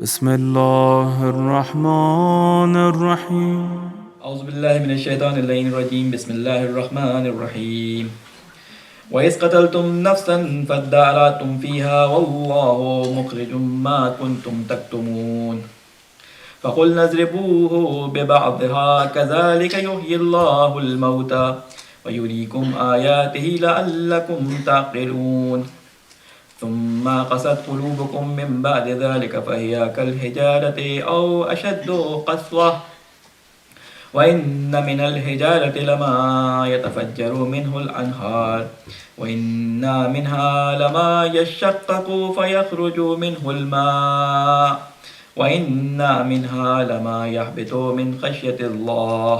بسم الله الرحمن الرحيم. أعوذ بالله من الشيطان اللعين الرجيم. بسم الله الرحمن الرحيم. وإذ قتلتم نفسا فادارأتم فيها والله مخرج ما كنتم تكتمون فقلنا اضربوه ببعضها كذلك يحيي الله الموتى ويريكم آياته لعلكم تعقلون ثم قست قلوبكم من بعد ذلك فهي كالحجارة أو أشد قسوة وإن من الحجارة لما يتفجر منه الأنهار وإن منها لما يشقق فيخرج منه الماء وإن منها لما يهبط من خشية الله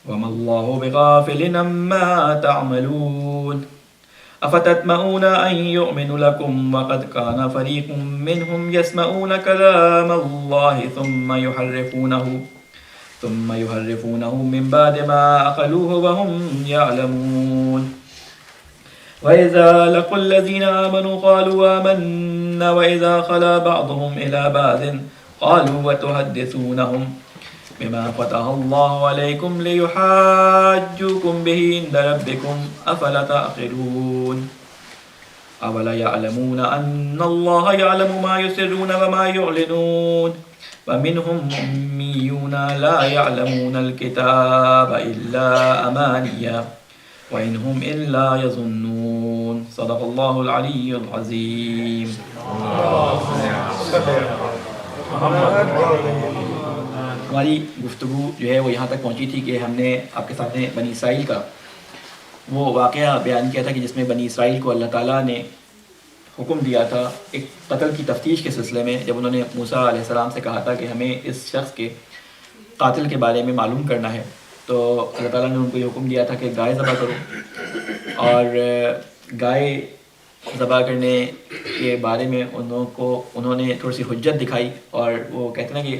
وما الله بغافل عما تعملون أفتطمعون أن يؤمنوا لكم وقد كان فريق منهم يسمعون كلام الله ثم يحرفونه من بعد ما عقلوه وهم يعلمون وإذا لقوا الذين آمنوا قالوا آمنا وإذا خلا بعضهم إلى بعض قالوا وتحدثونهم بما فتح الله عليكم ليحاجوكم به عند ربكم أفلا تعقلون أولا يعلمون أن الله يعلم ما يسرون وما يعلنون ومنهم أميون لا يعلمون الكتاب إلا أمانيا وإن هم إلا يظنون صدق الله العلي العظيم. ہماری گفتگو جو ہے وہ یہاں تک پہنچی تھی کہ ہم نے آپ کے سامنے بنی اسرائیل کا وہ واقعہ بیان کیا تھا کہ جس میں بنی اسرائیل کو اللہ تعالیٰ نے حکم دیا تھا ایک قتل کی تفتیش کے سلسلے میں، جب انہوں نے موسیٰ علیہ السلام سے کہا تھا کہ ہمیں اس شخص کے قاتل کے بارے میں معلوم کرنا ہے، تو اللہ تعالیٰ نے ان کو یہ حکم دیا تھا کہ گائے ذبح کرو، اور گائے ذبح کرنے کے بارے میں انہوں نے تھوڑی سی حجت دکھائی، اور وہ کہتے ہیں کہ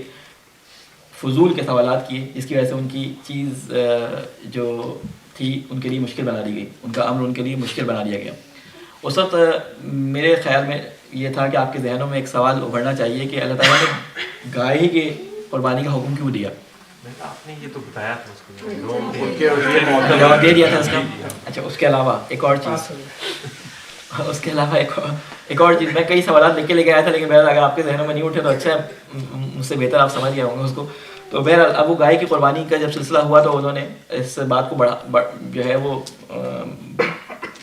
فضول کے سوالات کیے، جس کی وجہ سے ان کی چیز جو تھی ان کے لیے مشکل بنا دی گئی، ان کا امر ان کے لیے مشکل بنا دیا گیا۔ اس وقت میرے خیال میں یہ تھا کہ آپ کے ذہنوں میں ایک سوال ابھرنا چاہیے کہ اللہ تعالیٰ نے گائے کے قربانی کا حکم کیوں دیا؟ آپ نے یہ تو بتایا تھا، اس کو جواب دے دیا تھا اس کا۔ اچھا، اس کے علاوہ ایک اور چیز، اس کے علاوہ ایک اور چیز، میں کئی سوالات لکھ کے لے کے آیا تھا، لیکن بہرحال اگر آپ کے ذہنوں میں نہیں اٹھے تو اچھا ہے، مجھ سے بہتر آپ سمجھ گئے ہوں گے اس کو۔ تو بہرحال اب وہ گائے کی قربانی کا جب سلسلہ ہوا تو انہوں نے اس بات کو جو ہے وہ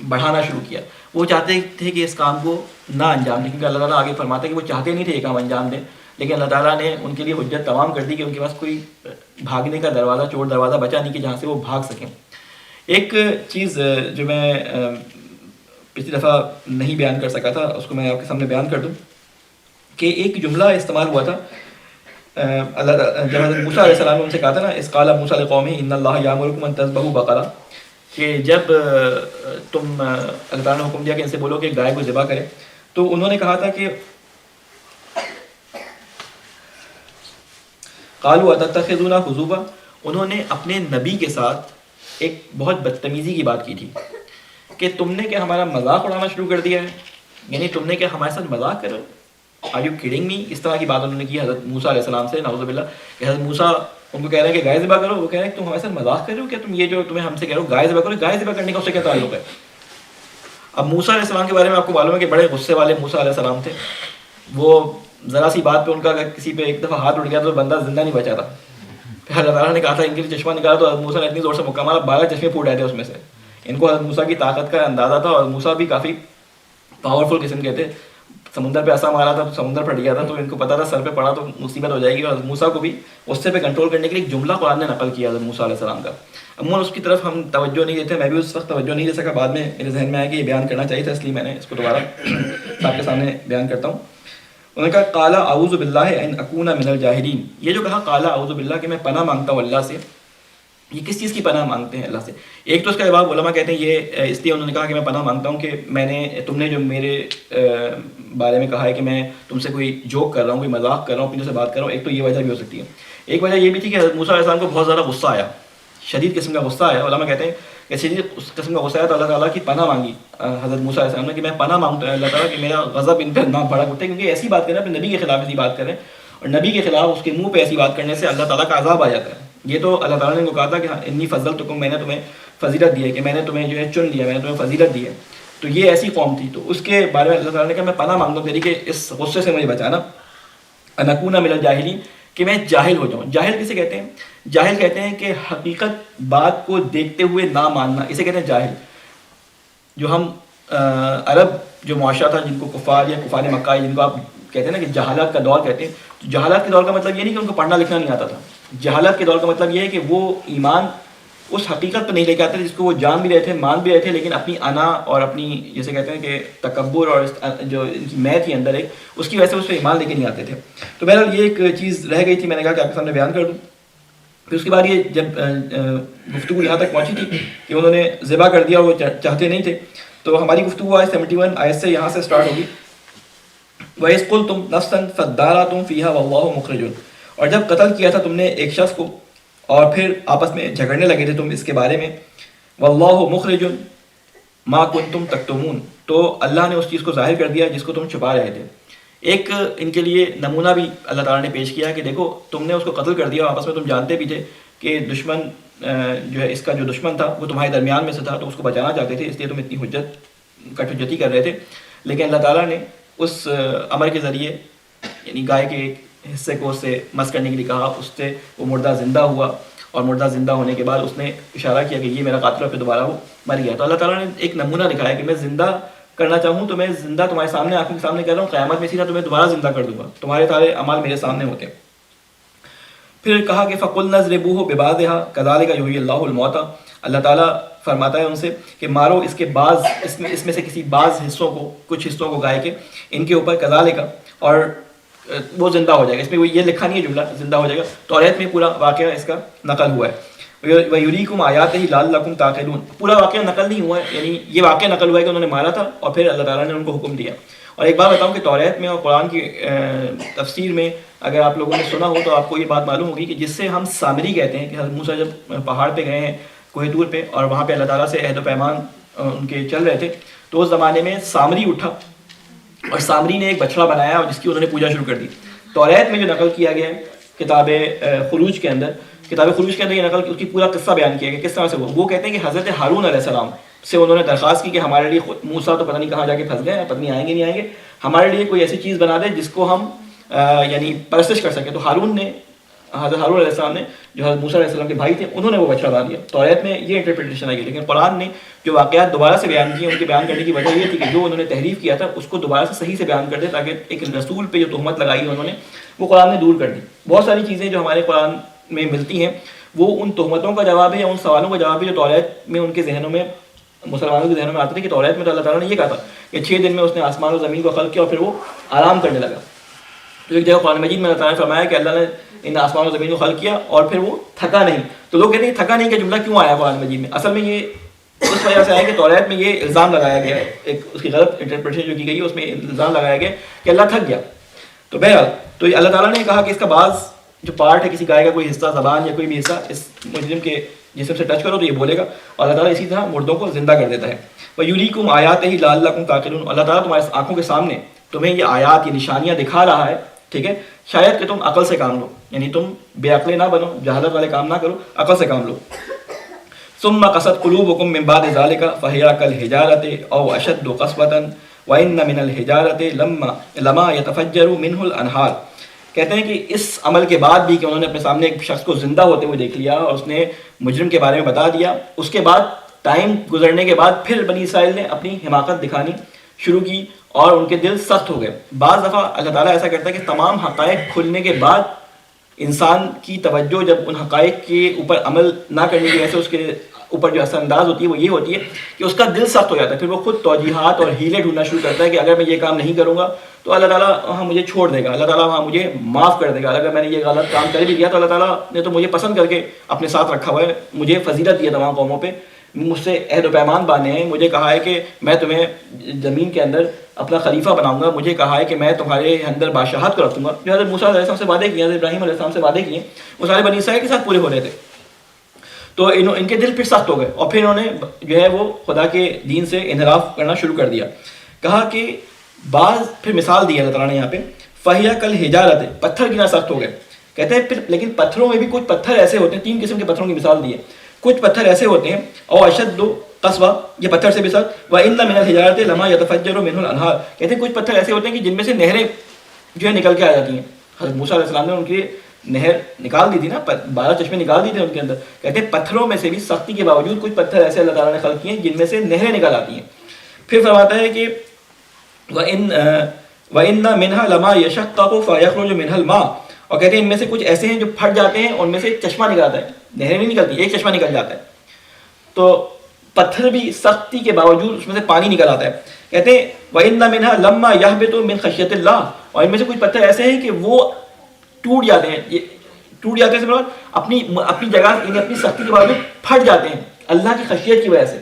بڑھانا شروع کیا۔ وہ چاہتے تھے کہ اس کام کو نہ انجام دیں، کیونکہ اللہ تعالیٰ آگے فرماتے ہیں کہ وہ چاہتے نہیں تھے یہ کام انجام دیں، لیکن اللہ تعالیٰ نے ان کے لیے حجت تمام کر دی کہ ان کے پاس کوئی بھاگنے کا دروازہ، چور دروازہ بچا نہیں کہ جہاں سے وہ بھاگ سکیں۔ ایک چیز جو میں پچھلی دفعہ نہیں بیان کر سکا تھا، اس کو میں آپ کے سامنے بیان کر دوں کہ ایک جملہ استعمال ہوا تھا اللہ جب حضرت موسیٰ علیہ السلام نے ان سے کہا تھا نا، اذ قال موسیٰ لقومہ ان اللہ یأمرکم ان تذبحوا بقرہ، کہ جب تم اللہ تعالیٰ نے حکم دیا کہ ان سے بولو کہ گائے کو ذبح کرے، تو انہوں نے کہا تھا کہ قالوا اتتخذونا حضوا، انہوں نے اپنے نبی کے ساتھ ایک بہت بدتمیزی کی بات کی تھی کہ تم نے کیا ہمارا مذاق اڑانا شروع کر دیا ہے، یعنی تم نے کیا ہمارے ساتھ مذاق کرو، آر یو کڈنگ می؟ اس طرح کی بات انہوں نے کی حضرت موسیٰ علیہ السلام سے، نعوذ باللہ، کہ حضرت موسیٰ ان کو کہہ رہے ہیں کہ گائے ذبح کرو، وہ کہہ رہے ہیں کہ تم ہمارے ساتھ مذاق کر رہے ہو کیا، تم یہ جو تمہیں ہم سے کہہ رہے ہو گائے ذبح کرو، گائے ذبح کرنے کا اس سے کیا تعلق ہے؟ اب موسیٰ علیہ السلام کے بارے میں آپ کو معلوم ہے کہ بڑے غصے والے موسیٰ علیہ السلام تھے، وہ ذرا سی بات پہ ان کا اگر کسی پہ ایک دفعہ ہاتھ اٹھ گیا تو بندہ زندہ نہیں بچا تھا۔ پھر اللہ تعالیٰ نے کہا تھا ان کے لیے چشمہ نکالا، تو حضرت موسیٰ نے اتنی زور سے مکہ مارا 12 چشمے پھوٹ آئے تھے اس میں سے۔ ان کو حضرت موسیٰ کی طاقت کا اندازہ تھا، اور موسیٰ بھی کافی پاورفل قسم کے تھے، سمندر پہ ایسا مارا تھا تو سمندر پھٹ گیا تھا، تو ان کو پتا تھا سر پہ پڑا تو مصیبت ہو جائے گی، اور حضرت موسیٰ کو بھی غصے پہ کنٹرول کرنے کے لیے ایک جملہ قرآن نے نقل کیا حضرت موسیٰ علیہ السلام کا۔ عموماً اس کی طرف ہم توجہ نہیں دیتے، میں بھی اس وقت توجہ نہیں دے سکا، بعد میں میرے ذہن میں آیا کہ یہ بیان کرنا چاہیے تھا، اس لیے میں نے اس کو دوبارہ آپ کے سامنے بیان کرتا ہوں۔ انہوں نے کہا قال اعوذ باللہ ان اکون من الجاہلین، یہ جو کہا قال اعوذ باللہ کہ میں پناہ مانگتا ہوں اللہ سے، یہ کس چیز کی پناہ مانگتے ہیں اللہ سے؟ ایک تو اس کا جواب علماء کہتے ہیں یہ اس لیے انہوں نے کہا کہ میں پناہ مانگتا ہوں کہ تم نے جو میرے بارے میں کہا ہے کہ میں تم سے کوئی جوک کر رہا ہوں، کوئی مذاق کر رہا ہوں، اپنی سے بات کر رہا ہوں، ایک تو یہ وجہ بھی ہو سکتی ہے۔ ایک وجہ یہ بھی تھی کہ حضرت موسیٰ علیہ السلام کو بہت زیادہ غصہ آیا، شدید قسم کا غصہ آیا. علماء کہتے ہیں کہ شدید قسم کا غصہ آیا تو اللہ تعالیٰ کی پناہ مانگی حضرت موسیٰ علیہ السلام نے کہ میں پناہ مانگتا ہوں اللہ تعالیٰ کہ میرا غضب ان پر نہ بڑھا اٹھے, کیونکہ ایسی بات کریں اپنے نبی کے خلاف ایسی بات کریں اور نبی کے خلاف اس کے منہ پہ ایسی بات کرنے سے اللہ تعالیٰ کا عذاب آ جاتا ہے. یہ تو اللہ تعالیٰ نے ان کو کہا تھا کہ انی فضلتکم, میں نے تمہیں فضیلت دی ہے, کہ میں نے تمہیں جو ہے چن لیا, میں نے تمہیں فضیلت دی ہے. تو یہ ایسی قوم تھی, تو اس کے بارے میں اللہ تعالیٰ نے کہا میں پناہ مانگتا ہوں تیری کہ اس غصے سے مجھے بچانا. انکونا من الجاہلین, کہ میں جاہل ہو جاؤں. جاہل کسے کہتے ہیں؟ جاہل کہتے ہیں کہ حقیقت بات کو دیکھتے ہوئے نہ ماننا, اسے کہتے ہیں جاہل. جو ہم عرب جو معاشرہ تھا جن کو کفار یا کفار مکہ جن کو آپ کہتے ہیں نا کہ جہالت کا دور کہتے ہیں, تو جہالت کے دور کا مطلب یہ نہیں کہ ان کو پڑھنا لکھنا نہیں آتا تھا. جہالت کے دور کا مطلب یہ ہے کہ وہ ایمان اس حقیقت پہ نہیں لے کے آتے جس کو وہ جان بھی رہے تھے, مان بھی رہے تھے, لیکن اپنی انا اور اپنی جیسے کہتے ہیں کہ تکبر اور جو ان کی میں تھی اندر ایک, اس کی وجہ سے اس پہ ایمان لے کے نہیں آتے تھے. تو بہرحال یہ ایک چیز رہ گئی تھی, میں نے کہا کہ آپ کے سامنے بیان کر دوں. پھر اس کے بعد یہ جب گفتگو یہاں تک پہنچی تھی کہ انہوں نے ذبح کر دیا, وہ چاہتے نہیں تھے, تو ہماری گفتگو آئے 71 آیت سے یہاں سے سٹارٹ ہوگی. وَإِذْ قُلْتُمْ نَفْسًا فَادَّارَأْتُمْ فِيهَا وَاللَّهُ مُخْرِجٌ, اور جب قتل کیا تھا تم نے ایک شخص کو اور پھر آپس میں جھگڑنے لگے تھے تم اس کے بارے میں. واللہ مخرج ما کنتم تکتمون, تو اللہ نے اس چیز کو ظاہر کر دیا جس کو تم چھپا رہے تھے. ایک ان کے لیے نمونہ بھی اللہ تعالیٰ نے پیش کیا کہ دیکھو تم نے اس کو قتل کر دیا, آپس میں تم جانتے بھی تھے کہ دشمن جو ہے اس کا جو دشمن تھا وہ تمہارے درمیان میں سے تھا, تو اس کو بچانا چاہتے تھے, اس لیے تم اتنی کٹ حجتی کر رہے تھے. لیکن اللہ تعالیٰ نے اس امر کے ذریعے یعنی گائے کے ایک حصے کو اس سے مس کرنے کے لیے کہا, اس سے وہ مردہ زندہ ہوا, اور مردہ زندہ ہونے کے بعد اس نے اشارہ کیا کہ یہ میرا قاتل ہے, پھر دوبارہ وہ مر گیا. تو اللہ تعالیٰ نے ایک نمونہ دکھایا کہ میں زندہ کرنا چاہوں تو میں زندہ تمہارے سامنے آنکھوں کے سامنے کر رہا ہوں, قیامت میں اسی طرح تمہیں دوبارہ زندہ کر دوں گا, تمہارے سارے اعمال میرے سامنے ہوتے ہیں. پھر کہا کہ فَقُلْنَا اضْرِبُوهُ بِبَعْضِهَا كَذَلِكَ يُحْيِي اللَّهُ الْمَوْتَىٰ, اللہ تعالیٰ فرماتا ہے ان سے کہ مارو اس کے بعض اس میں سے کسی بعض حصوں کو, کچھ حصوں کو گائے کے ان کے اوپر كَذَلِكَ, اور وہ زندہ ہو جائے گا. اس میں وہ یہ لکھا نہیں ہے جملہ زندہ ہو جائے گا, توریت میں پورا واقعہ اس کا نقل ہوا ہے. وَيُرِيكُمْ آيَاتِهِ لَعَلَّكُمْ تَعْقِلُونَ, پورا واقعہ نقل نہیں ہوا ہے, یعنی یہ واقعہ نقل ہوا ہے کہ انہوں نے مارا تھا اور پھر اللہ تعالیٰ نے ان کو حکم دیا. اور ایک بات بتاؤں کہ توریت میں اور قرآن کی تفسیر میں اگر آپ لوگوں نے سنا ہو تو آپ کو یہ بات معلوم ہوگی کہ جس سے ہم سامری کہتے ہیں کہ حضرت موسیٰ جب پہاڑ پہ گئے ہیں کوہ طور پہ اور وہاں پہ اللہ تعالیٰ سے عہد و پیمان ان کے چل رہے تھے, تو اس زمانے میں سامری اٹھا اور سامری نے ایک بچڑا بنایا اور جس کی انہوں نے پوجا شروع کر دی. توریت میں جو نقل کیا گیا ہے کتاب خروج کے اندر یہ نقل اس کی پورا قصہ بیان کیا گیا کس طرح سے. وہ کہتے ہیں کہ حضرت ہارون علیہ السلام سے انہوں نے درخواست کی کہ ہمارے لیے موسیٰ تو پتہ نہیں کہاں جا کے پھنس گئے, پتہ نہیں آئیں گے نہیں آئیں گے, ہمارے لیے کوئی ایسی چیز بنا دے جس کو ہم یعنی پرستش کر سکیں. تو حضرت ہارون علیہ السلام نے جو حضرت موسیٰ علیہ السلام کے بھائی تھے انہوں نے وہ بچڑا بنا دیا. توریت میں یہ انٹرپریٹیشن آئی, لیکن قرآن نے جو واقعات دوبارہ سے بیان کیے ان کے بیان کرنے کی وجہ یہ تھی کہ جو انہوں نے تحریف کیا تھا اس کو دوبارہ سے صحیح سے بیان کر دے, تاکہ ایک رسول پہ جو تہمت لگائی انہوں نے وہ قرآن نے دور کر دی. بہت ساری چیزیں جو ہمارے قرآن میں ملتی ہیں وہ ان تہمتوں کا جواب ہے, ان سوالوں کا جواب ہے جو توریت میں ان کے ذہنوں میں, مسلمانوں کے ذہنوں میں آتے تھے. کہ توریت میں تو اللہ تعالیٰ نے یہ کہا تھا کہ 6 دن میں اس نے آسمان و زمین کو خلق کیا اور پھر وہ آرام کرنے لگا. تو ایک جگہ قرآن مجید میں اللہ تعالیٰ نے فرمایا کہ اللہ نے ان آسمان و زمین کو خلق کیا اور پھر وہ تھکا نہیں. تو لوگ کہتے ہیں تھکا نہیں کا جملہ کیوں آیا قرآن مجید میں؟ اصل میں یہ اس وجہ سے آیا کہ توریت میں یہ الزام لگایا گیا, ایک اس کی غلط انٹرپریٹیشن جو کی گئی ہے اس میں الزام لگایا گیا کہ اللہ تھک گیا. تو بہرحال تو اللہ تعالیٰ نے کہا کہ اس کا بعض جو پارٹ ہے کسی گائے کا کوئی حصہ, زبان یا کوئی بھی حصہ اس مجرم کے جسم سے ٹچ کرو تو یہ بولے گا, اور اللہ تعالیٰ اسی طرح مردوں کو زندہ کر دیتا ہے. وَيُرِيكُمْ آيَاتِهِ لَعَلَّكُمْ تَعْقِلُونَ, اللہ تعالیٰ تمہارے آنکھوں کے سامنے تمہیں یہ آیات, یہ نشانیاں دکھا رہا ہے, ٹھیک ہے, شاید کہ تم عقل سے کام لو, یعنی تم بے عقلے نہ بنو, جہالت والے کام نہ کرو, عقل سے کام لو. ثُمَّ قَسَتْ قُلُوبُكُم مِّن بَعْدِ ذَلِكَ فَهِيَ كَالْحِجَارَةِ أَوْ أَشَدُّ قَسْوَةً وَإِنَّ مِنَ الْحِجَارَةِ لَمَا يَتَفَجَّرُ مِنْهُ الْأَنْهَارُ. کہتے ہیں کہ اس عمل کے بعد بھی کہ انہوں نے اپنے سامنے ایک شخص کو زندہ ہوتے ہوئے دیکھ لیا اور اس نے مجرم کے بارے میں بتا دیا, اس کے بعد ٹائم گزرنے کے بعد پھر بنی اسرائیل نے اپنی حماقت دکھانی شروع کی اور ان کے دل سخت ہو گئے. بعض دفعہ اللہ تعالیٰ ایسا کرتا ہے کہ تمام حقائق کھلنے کے بعد انسان کی توجہ جب ان حقائق کے اوپر عمل نہ کرنے کی وجہ سے اس کے اوپر جو اثر انداز ہوتی ہے وہ یہ ہوتی ہے کہ اس کا دل سخت ہو جاتا ہے. پھر وہ خود توجیحات اور ہیلے ڈھونڈنا شروع کرتا ہے کہ اگر میں یہ کام نہیں کروں گا تو اللہ تعالیٰ وہاں مجھے چھوڑ دے گا, اللہ تعالیٰ وہاں مجھے معاف کر دے گا, اگر میں نے یہ غلط کام کر بھی دیا تو اللہ تعالیٰ نے تو مجھے پسند کر کے اپنے ساتھ رکھا ہوا ہے, مجھے فضیلت دی ہے تمام قوموں پہ, مجھ سے عہد و پیمان باندھے ہیں, مجھے کہا ہے کہ میں تمہیں زمین کے اندر اپنا خلیفہ بناؤں گا, مجھے کہا ہے کہ میں تمہارے اندر بادشاہت کو رکھوں گا. جو حضرت موسیٰ علیہ السلام سے وعدے کیے, حضرت ابراہیم علیہ السلام سے وعدے کیے, وہ سارے بنی اسرائیل کے ساتھ پورے ہو رہے تھے. تو ان کے دل پھر سخت ہو گئے اور پھر انہوں نے جو ہے وہ خدا کے دین سے انحراف کرنا شروع کر دیا. کہا کہ بعض پھر مثال دی اللہ تعالیٰ نے یہاں پہ فہیا کل حجارت پتھر کی طرح سخت ہو گئے. کہتے ہیں پھر لیکن پتھروں میں بھی کچھ پتھر ایسے ہوتے ہیں, 3 قسم کے پتھروں کی مثال دی ہے. کچھ پتھر ایسے ہوتے ہیں اور اشد قصوہ, یہ پتھر سے بھی سخت, وَإِنَّ مِنَ الْحِجَارَةِ لَمَا يَتَفَجَّرُ مِنْهُ الْأَنْهَارُ, کہتے ہیں کچھ پتھر ایسے ہوتے ہیں کہ جن میں سے نہریں جو ہے نکل کے آ جاتی ہیں. حضرت موسیٰ علیہ السلام نے ان کی نہر نکال دی تھی نا, 12 چشمے نکال دی تھے ان کے اندر. کہتے ہیں پتھروں میں سے بھی سختی کے باوجود کچھ پتھر ایسے اللہ تعالیٰ نے خلق کیے ہیں جن میں سے نہریں نکل آتی ہیں. پھر فرماتا ہے کہ وَإِنَّ مِنْهَا لَمَا يَشَقَّقُ فَيَخْرُجُ مِنْهَا الْمَاءُ, اور کہتے ہیں ان میں سے کچھ ایسے ہیں جو پھٹ جاتے ہیں, ان میں سے ایک چشمہ نکل آتا ہے, نہریں نہیں نکلتی, ایک چشمہ نکل جاتا ہے. تو پتھر بھی سختی کے باوجود اس میں سے پانی نکل آتا ہے. کہتے ہیں وَإِنَّ مِنْهَا لَمَّا يَهْبِطُ مِنْ خَشْيَةِ اللَّهِ, اور ان میں سے کچھ پتھر ایسے ہیں کہ وہ ٹوٹ جاتے ہیں, ٹوٹ جاتے ہیں اپنی جگہ, یعنی اپنی سختی کے باوجود پھٹ جاتے ہیں اللہ کی خشیت کی وجہ سے.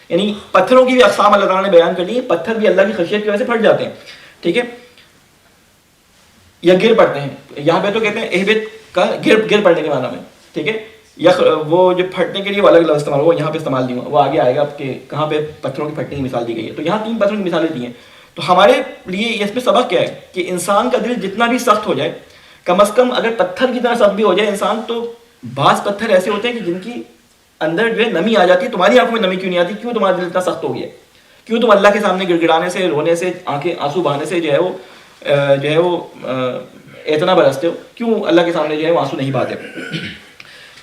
یعنی پتھروں کی بھی اقسام اللہ تعالیٰ نے بیان کر دی, پتھر بھی اللہ کی خشیت کی وجہ سے پھٹ جاتے ہیں. ٹھیک ہے, یا گر پڑتے ہیں. یہاں پہ تو کہتے ہیں اہبت کا گر پڑنے کے معنی میں. ٹھیک ہے, یا وہ جو پھٹنے کے لیے وہ الگ لفظ استعمال ہوا, یہاں پہ استعمال نہیں ہوا, وہ آگے آئے گا کہ کہاں پہ پتھروں کی پھٹنے کی مثال دی گئی ہے. تو یہاں 3 پتھروں کی مثالیں دی ہیں. تو ہمارے لیے اس میں سبق کیا ہے کہ انسان کا دل جتنا بھی سخت ہو جائے, کم از کم اگر پتھر کی طرح سخت بھی ہو جائے انسان, تو بعض پتھر ایسے ہوتے ہیں کہ جن کی اندر جو ہے نمی آ جاتی ہے. تمہاری آنکھوں میں نمی کیوں نہیں آتی؟ کیوں تمہارا دل اتنا سخت ہو گیا؟ کیوں تم اللہ کے سامنے گڑ گڑانے سے, رونے سے, آنکھیں آنسو بہانے سے جو ہے وہ اتنا برستے ہو؟ کیوں اللہ کے سامنے جو ہے وہ آنسو نہیں بہاتے؟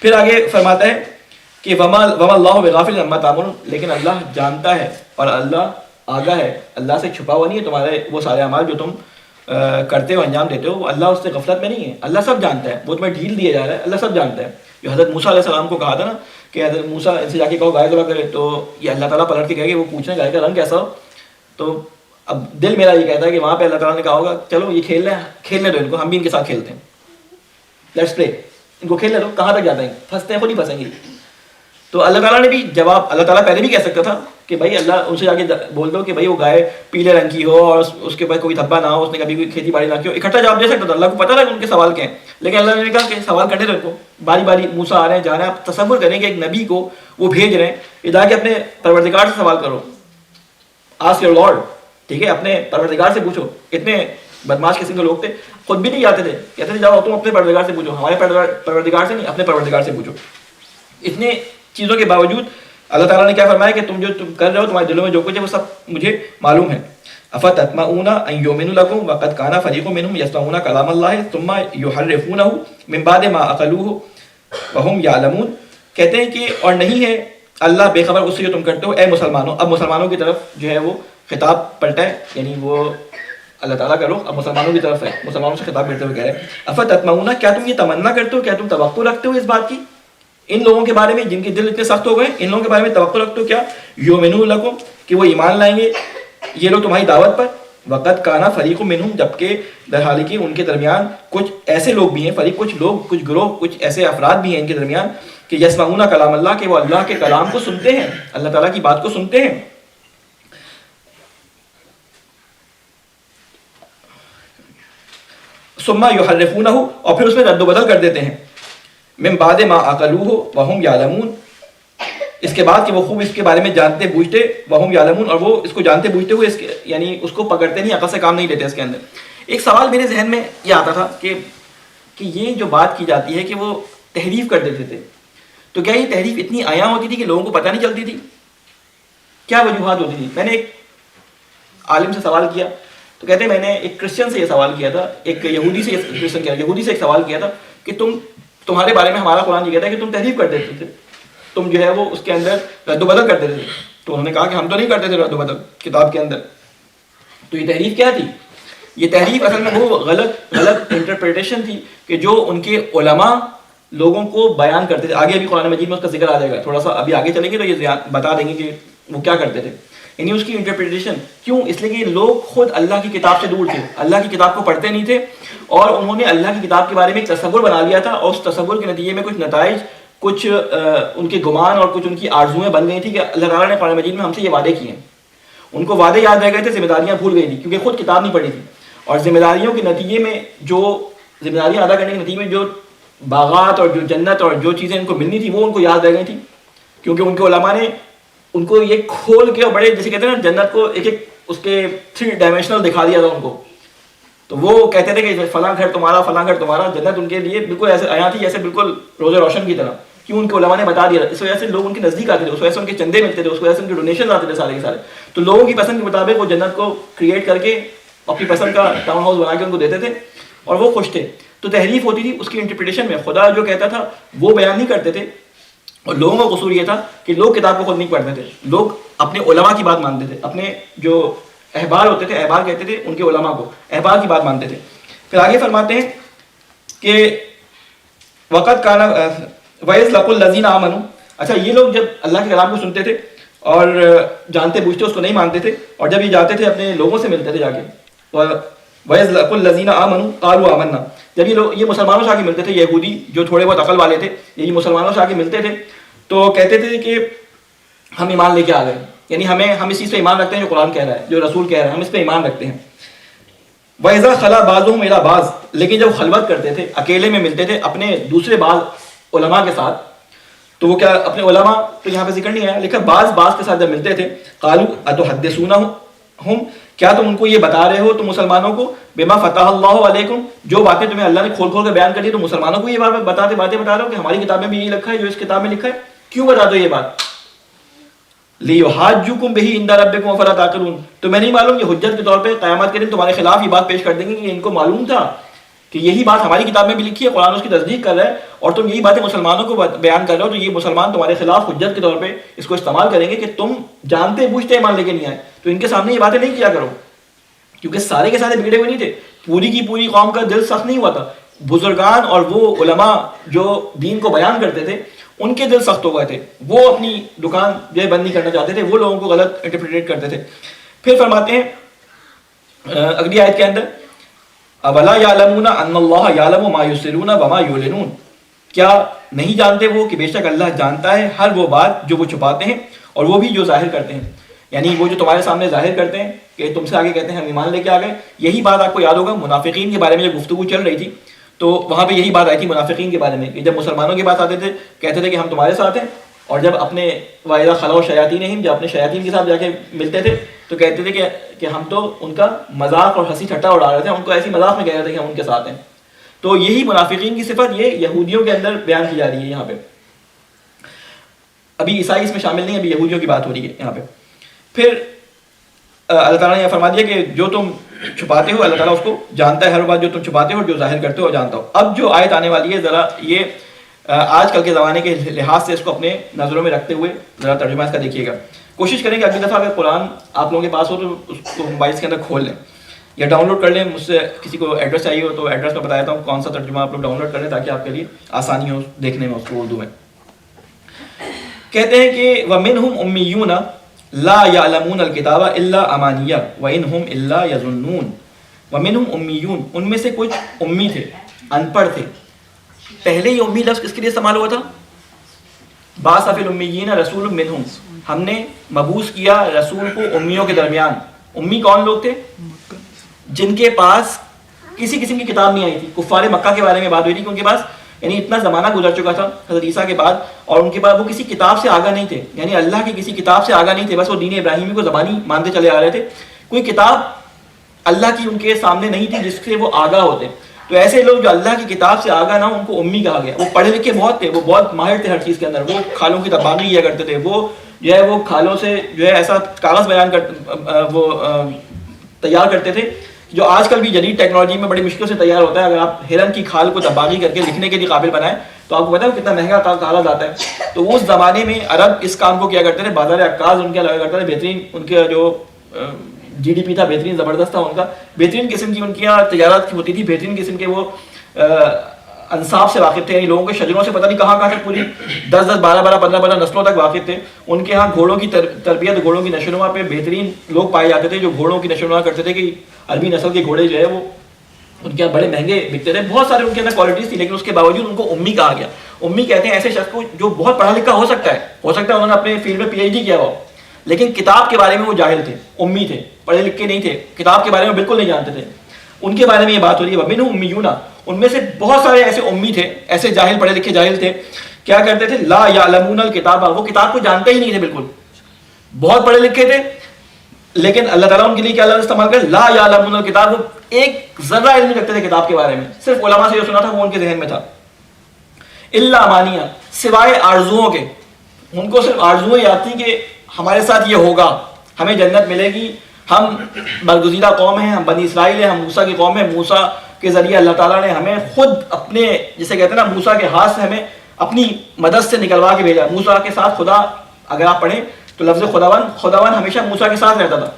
پھر آگے فرماتا ہے کہ وما اللہ بغافل عما تعملون, لیکن اللہ جانتا ہے اور اللہ آگاہ ہے, اللہ سے چھپا ہوا نہیں ہے تمہارے وہ سارے اعمال جو تم کرتے ہو, انجام دیتے ہو. اللہ اس سے غفلت میں نہیں ہے, اللہ سب جانتا ہے. وہ تمہیں ڈھیل دیا جا رہا ہے, اللہ سب جانتا ہے. جو حضرت موسیٰ علیہ السلام کو کہا تھا نا کہ حضرت موسیٰ ان سے جا کے کہو گائے ذبح کرے, تو یہ اللہ تعالیٰ پلٹ کے کہے کہ وہ پوچھنا گائے کا رنگ کیسا ہو. تو اب دل میرا یہ کہتا ہے کہ وہاں پہ اللہ تعالیٰ نے کہا ہوگا چلو یہ کھیلنے دو ان کو, ہم بھی ان کے ساتھ کھیلتے ہیں, لیٹس پلے, ان کو کھیلنے دو. کہاں تک جاتے ہیں؟ پھنستے ہیں, خود ہی پھنسیں گے. تو اللہ تعالیٰ نے بھی جواب, اللہ تعالیٰ پہلے بھی کہہ سکتا تھا کہ بھائی اللہ ان سے جا کے بول دو کہ بھائی وہ گائے پیلے رنگ کی ہو اور اس کے بعد کوئی دھبا نہ ہو, اس نے کبھی کوئی کھیتی باڑی نہ کی ہو. اکٹھا جواب دے سکتا تھا, اللہ کو پتہ تھا کہ ان کے سوال کیا ہیں. لیکن اللہ نے کہا کہ سوال کرنے دو ان کو, باری باری موسیٰ آ رہے ہیں, جا رہے ہیں. آپ تصور کریں کہ ایک نبی کو وہ بھیج رہے ہیں, ادا کے اپنے پروردگار سے سوال کرو, آسک یور لارڈ. ٹھیک ہے, اپنے پروردگار سے پوچھو. اتنے بدماش قسم کے لوگ تھے, خود بھی نہیں جاتے تھے, کہتے تھے جاؤ تم اپنے پروردگار سے پوچھو, ہمارے پروردگار سے نہیں, اپنے پروردگار سے پوچھو. اتنے چیزوں کے باوجود اللہ تعالیٰ نے کیا فرمایا کہ تم جو تم کر رہے ہو, تمہارے دلوں میں جو کچھ ہے وہ سب مجھے معلوم ہے. افتطمعون ان یؤمنوا لکم وقد کان فریق منهم یسمعون کلام اللہ ثم یحرفونہ من بعد ما عقلوہ وهم یعلمون. کہتے ہیں کہ اور نہیں ہے اللہ بے خبر اس سے جو تم کرتے ہو اے مسلمانوں. اب مسلمانوں کی طرف جو ہے وہ خطاب پلٹا ہے, یعنی وہ اللہ تعالیٰ کا رخ اب مسلمانوں کی طرف ہے, مسلمانوں سے خطاب کرتے ہوئے کہہ رہے ہیں افتطمعون, کیا تم یہ تمنا کرتے ہو, کیا تم توقع رکھتے ہو اس بات کی, ان لوگوں کے بارے میں جن کے دل اتنے سخت ہو گئے, ان لوگوں کے بارے میں توقع رکھتے ہو کیا یؤمنوا لکم, کہ وہ ایمان لائیں گے یہ لوگ تمہاری دعوت پر. وقت کانا فریق منہم, جبکہ در حال کہ ان کے درمیان کچھ ایسے لوگ بھی ہیں, فریق کچھ لوگ, کچھ گروہ, کچھ ایسے افراد بھی ہیں ان کے درمیان کہ یسمعون کلام اللہ, کہ وہ اللہ کے کلام کو سنتے ہیں, اللہ تعالیٰ کی بات کو سنتے ہیں. ثم یحرفونہ, اور پھر اس میں رد و بدل کر دیتے ہیں, من بعد ما عقلوہ وہم یعلمون, اس کے بعد کہ وہ خوب اس کے بارے میں جانتے بوجھتے, وہم یعلمون, اور وہ اس کو جانتے بوجھتے ہوئے یعنی اس کو پکڑتے نہیں, عقل سے کام نہیں لیتے اس کے اندر. ایک سوال میرے ذہن میں یہ آتا تھا کہ یہ جو بات کی جاتی ہے کہ وہ تحریف کر دیتے تھے, تو کیا یہ تحریف اتنی عیاں ہوتی تھی کہ لوگوں کو پتہ نہیں چلتی تھی؟ کیا وجوہات ہوتی تھی؟ میں نے ایک عالم سے سوال کیا, تو کہتے ہیں میں نے ایک کرسچن سے یہ سوال کیا تھا, ایک یہودی سے ایک سوال کیا تھا کہ تمہارے بارے میں ہمارا قرآن یہ کہتا ہے کہ تم تحریف کر دیتے تھے, تم جو ہے وہ اس کے اندر رد و بدل کر دیتے تھے. تو انہوں نے کہا کہ ہم تو نہیں کرتے تھے رد و بدل کتاب کے اندر. تو یہ تحریف کیا تھی؟ یہ تحریف اصل میں وہ غلط انٹرپریٹیشن تھی کہ جو ان کے علماء لوگوں کو بیان کرتے تھے. آگے ابھی قرآن مجید میں اس کا ذکر آ جائے گا, تھوڑا سا ابھی آگے چلیں گے تو یہ بتا دیں گے کہ وہ کیا کرتے تھے. یعنی اس کی انٹرپریٹیشن کیوں, اس لیے کہ لوگ خود اللہ کی کتاب سے دور تھے, اللہ کی کتاب کو پڑھتے نہیں تھے, اور انہوں نے اللہ کی کتاب کے بارے میں ایک تصور بنا لیا تھا, اور اس تصور کے نتیجے میں کچھ نتائج, کچھ ان کے گمان اور کچھ ان کی آرزویں بن گئی تھی کہ اللہ تعالیٰ نے قرآن مجید میں ہم سے یہ وعدے کیے ہیں. ان کو وعدے یاد رہ گئے تھے, ذمہ داریاں بھول گئی تھی کیونکہ خود کتاب نہیں پڑھی تھی, اور ذمہ داریوں کے نتیجے میں جو ذمہ داریاں ادا کرنے کے نتیجے میں جو باغات اور جو جنت اور جو چیزیں ان کو ملنی تھی وہ ان کو یاد رہ گئی تھی، کیونکہ ان کے علماء نے ان کو یہ کھول کے اور بڑے جیسے کہتے ہیں نا جنت کو ایک ایک اس کے 3 ڈائمینشنل دکھا دیا تھا ان کو. تو وہ کہتے تھے کہ فلاں گھر تمہارا، فلاں گھر تمہارا. جنت ان کے لیے بالکل ایسے آیا تھی جیسے بالکل روز روشن کی طرح. کیوں؟ ان کے علماء نے بتا دیا. اس وجہ سے لوگ ان کے نزدیک آتے تھے، اس وجہ سے ان کے چندے ملتے تھے، اس وجہ سے ان کے ڈونیشن آتے تھے سارے کے سارے. تو لوگوں کی پسند کے مطابق وہ جنت کو کریٹ کر کے اپنی پسند کا ٹاؤن ہاؤس بنا کے ان کو دیتے تھے اور وہ خوش تھے. تو تحریف ہوتی تھی اس کی انٹرپریٹیشن میں. خدا جو کہتا تھا وہ بیان نہیں کرتے تھے، اور لوگوں کا قصور یہ تھا کہ لوگ کتاب کو خود نہیں پڑھتے تھے، لوگ اپنے علماء کی بات مانتے تھے. اپنے جو احبار ہوتے تھے، احبار کہتے تھے ان کے علماء کو، احبار کی بات مانتے تھے. پھر آگے فرماتے ہیں کہ وقت کانا وَإِذْ لَقُوا الَّذِينَ آمَنُوا. اچھا یہ لوگ جب اللہ کے کلام کو سنتے تھے اور جانتے بوجھتے اس کو نہیں مانتے تھے، اور جب یہ جاتے تھے اپنے لوگوں سے ملتے تھے جا کے، وَإِذْ لَقُوا الَّذِينَ آمَنُوا قَالُوا آمَنَّا. جب یہ مسلمانوں سے آ کے ملتے تھے، یہودی جو تھوڑے بہت عقل والے تھے، یہ مسلمانوں سے آ کے ملتے تھے تو کہتے تھے کہ ہم ایمان لے کے آ گئے، یعنی ہم اس چیز پہ ایمان رکھتے ہیں جو قرآن کہہ رہا ہے، جو رسول کہہ رہا ہے، ہم اس پہ ایمان رکھتے ہیں. وَإِذَا خَلَا بَعْضُهُمْ إِلَىٰ بَعْضٍ. لیکن جب خلوت کرتے تھے، اکیلے میں ملتے تھے اپنے دوسرے بعض علماء کے ساتھ، تو وہ کیا اپنے علماء تو یہاں پہ ذکر نہیں آیا، لیکن بعض کے ساتھ جب ملتے تھے، قَالُوا أَتُحَدِّثُونَهُمْ. کیا تم ان کو یہ بتا رہے ہو، تم مسلمانوں کو، بِمَا فَتَحَ اللَّهُ عَلَيْكُمْ، جو باتیں تمہیں اللہ نے کھول کھول کے بیان کر دی، تو مسلمانوں کو یہ باتیں بتا رہے ہو کہ ہماری کتاب میں بھی یہی لکھا ہے جو اس کتاب میں لکھا ہے. کیوں بتا دو یہ بات؟ لِيُحَاجُّكُمْ بِهِ عِندَ رَبِّكُمْ أَفَلَا تَعْقِلُونَ. تمہیں نہیں معلوم یہ حجت کے طور پہ قیامت کے دن تمہارے خلاف یہ بات پیش کر دیں گے کہ ان کو معلوم تھا کہ یہی بات ہماری کتاب میں بھی لکھی ہے، قرآن اس کی تصدیق کر رہا ہے، اور تم یہی باتیں مسلمانوں کو بیان کر رہے ہو، تو یہ مسلمان تمہارے خلاف حجت کے طور پہ اس کو استعمال کریں گے کہ تم جانتے بوجھتے ایمان لے کے نہیں آئے. تو ان کے سامنے یہ باتیں نہیں کیا کرو، کیونکہ سارے کے سارے بگڑے ہوئے نہیں تھے، پوری کی پوری قوم کا دل سخت نہیں ہوا تھا. بزرگان اور وہ علماء جو دین کو بیان کرتے تھے ان کے دل سخت ہو گئے تھے، وہ اپنی دکان جو ہے بند نہیں کرنا چاہتے تھے، وہ لوگوں کو غلط انٹرپریٹ کرتے تھے. پھر فرماتے ہیں اگلی آیت کے اندر اولا یعلمون ان اللہ یعلم ما یسرون وما یعلنون. کیا نہیں جانتے وہ کہ بے شک اللہ جانتا ہے ہر وہ بات جو وہ چھپاتے ہیں اور وہ بھی جو ظاہر کرتے ہیں. یعنی وہ جو تمہارے سامنے ظاہر کرتے ہیں کہ تم سے آگے کہتے ہیں ہم ایمان لے کے آ گئے. یہی بات آپ کو یاد ہوگا منافقین کے بارے میں جب گفتگو چل رہی تھی تو وہاں پہ یہی بات آئی تھی منافقین کے بارے میں کہ جب مسلمانوں کے پاس آتے تھے کہتے تھے کہ ہم تمہارے ساتھ ہیں، اور جب اپنے وَإِذَا خَلَوْا شَيَاطِينِهِمْ جب اپنے شیاطین کے ساتھ جا کے ملتے تھے تو کہتے تھے کہ ہم تو ان کا مذاق اور ہنسی ٹھٹا اڑا رہے تھے، ان کو ایسی مذاق میں کہہ رہے تھے کہ ہم ان کے ساتھ ہیں. تو یہی منافقین کی صفت یہ یہودیوں کے اندر بیان کی جا رہی ہے یہاں پہ. ابھی عیسائی اس میں شامل نہیں، ابھی یہودیوں کی بات ہو رہی ہے یہاں پہ. پھر اللہ تعالیٰ نے یہ فرما دیا کہ جو تم چھپاتے ہو اللہ تعالیٰ اس کو جانتا ہے، ہر بات جو تم چھپاتے ہو اور جو ظاہر کرتے ہو جانتا ہو. اب جو آیت آنے والی ہے ذرا یہ آج کل کے زمانے کے لحاظ سے اس کو اپنے نظروں میں رکھتے ہوئے ذرا ترجمہ اس کا دیکھیے گا. کوشش کریں کہ اگلی دفعہ اگر قرآن آپ لوگوں کے پاس ہو تو اس کو موبائل کے اندر کھول لیں یا ڈاؤن لوڈ کر لیں. مجھ سے کسی کو ایڈریس چاہیے ہو تو ایڈریس میں بتایا ہوں کون سا ترجمہ آپ لوگ ڈاؤن لوڈ کر لیں تاکہ آپ کے لیے آسانی ہو دیکھنے میں اس کو اردو میں. کہتے ہیں کہ وَمِنْهُمْ أُمِّيُّونَ لَا يَعْلَمُونَ الْكِتَابَ إِلَّا أَمَانِيَّ وَإِنْهُمْ إِلَّا يَظُنُّونَ. وَمِنْهُمْ أُمِّيُّونَ ان میں سے کچھ امی تھے، ان پڑھ تھے. پہلے یہ امی لفظ کس کے لیے استعمال ہوا تھا؟ بَعَثَ فِي الْأُمِّيِّينَ رَسُولٌ مِّنْهُمْ. ہم نے مبعوث کیا رسول کو امیوں کے درمیان. امی کون لوگ تھے؟ جن کے پاس کسی قسم کی کتاب نہیں آئی تھی. کفار مکہ کے بارے میں بات ہوئی تھی کہ ان کے پاس یعنی اتنا زمانہ گزر چکا تھا حضرت عیسیٰ کے بعد اور ان کے بعد وہ کسی کتاب سے آگاہ نہیں تھے، یعنی اللہ کی کسی کتاب سے آگاہ نہیں تھے، بس وہ دین ابراہیمی کو زبانی مانتے چلے آ رہے تھے. کوئی کتاب اللہ کی ان کے سامنے نہیں تھی جس سے وہ آگاہ ہوتے. تو ایسے لوگ جو اللہ کی کتاب سے آگاہ نہ ہو ان کو امی کہا گیا. وہ پڑھے لکھے بہت تھے، وہ بہت ماہر تھے ہر چیز کے اندر، وہ کھالوں کی تباہی کیا کرتے تھے، وہ جو ہے وہ کھالوں سے جو ہے ایسا کاغذ بیان وہ تیار کرتے تھے جو آج کل بھی جدید ٹیکنالوجی میں بڑی مشکل سے تیار ہوتا ہے. اگر آپ ہرن کی کھال کو تباہی کر کے لکھنے کے لیے قابل بنائیں تو آپ کو پتا ہے کتنا مہنگا کاغذ آتا ہے. تو اس زمانے میں عرب اس کام کو کیا کرتے تھے، بازار عکاظ ان کے لگا کرتا تھا. بہترین ان کا جو جی ڈی پی تھا بہترین زبردست تھا ان کا، بہترین قسم کی ان کی تجارت ہوتی تھی، بہترین قسم کے وہ انصاف سے واقف تھے. یعنی لوگوں کے شجروں سے پتہ نہیں کہاں سے پوری 10 12 15 نسلوں تک واقف تھے. ان کے ہاں گھوڑوں کی تربیت، گھوڑوں کی نشو و نما پہ بہترین لوگ پائے جاتے تھے جو گھوڑوں کی نشو و نما کرتے تھے کہ عربی نسل کے گھوڑے جو ہے وہ ان کے یہاں بڑے مہنگے بکتے تھے. بہت سارے ان کے اندر کوالٹیز تھی لیکن اس کے باوجود ان کو امی کہا گیا. امی کہتے ہیں ایسے شخص کو جو بہت پڑھا لکھا ہو سکتا ہے انہوں نے اپنے فیلڈ میں پی ایچ ڈی کیا ہو لیکن کتاب کے بارے میں وہ جاہل تھے، امی تھے، پڑھے لکھے نہیں تھے، کتاب کے بارے میں بالکل نہیں جانتے تھے. ان کے بارے میں یہ بات ہو رہی ہے وَمِنْهُمْ أُمِّيُّونَ. ان میں سے بہت سارے ایسے امی تھے, ایسے جاہل, پڑھے لکھے جاہل تھے, کیا کرتے تھے, لا یعلمون الکتاب, وہ کتاب کو جانتے ہی نہیں تھے بالکل, بہت پڑھے لکھے تھے لیکن اللہ تعالیٰ ان کے لیے کیا لفظ استعمال کرے, لا یعلمون الکتاب, وہ ایک ذرہ علم نہیں رکھتے تھے کتاب کے بارے میں, صرف علماء سے جو سنا تھا وہ ان کے ذہن میں تھا. الا امانیہ, سوائے آرزوؤں کے, ان کو صرف آرزوئیں یاد تھیں کہ ہمارے ساتھ یہ ہوگا, ہمیں جنت ملے گی, ہم برگزیدہ قوم ہیں, ہم بنی اسرائیل ہیں, ہم موسیٰ کی قوم ہیں, موسیٰ کے ذریعے اللہ تعالیٰ نے ہمیں خود اپنے, جسے کہتے ہیں نا, موسیٰ کے ہاتھ سے ہمیں اپنی مدد سے نکلوا کے بھیجا. موسیٰ کے ساتھ خدا, اگر آپ پڑھیں تو لفظ خداوند ہمیشہ موسیٰ کے ساتھ رہتا تھا.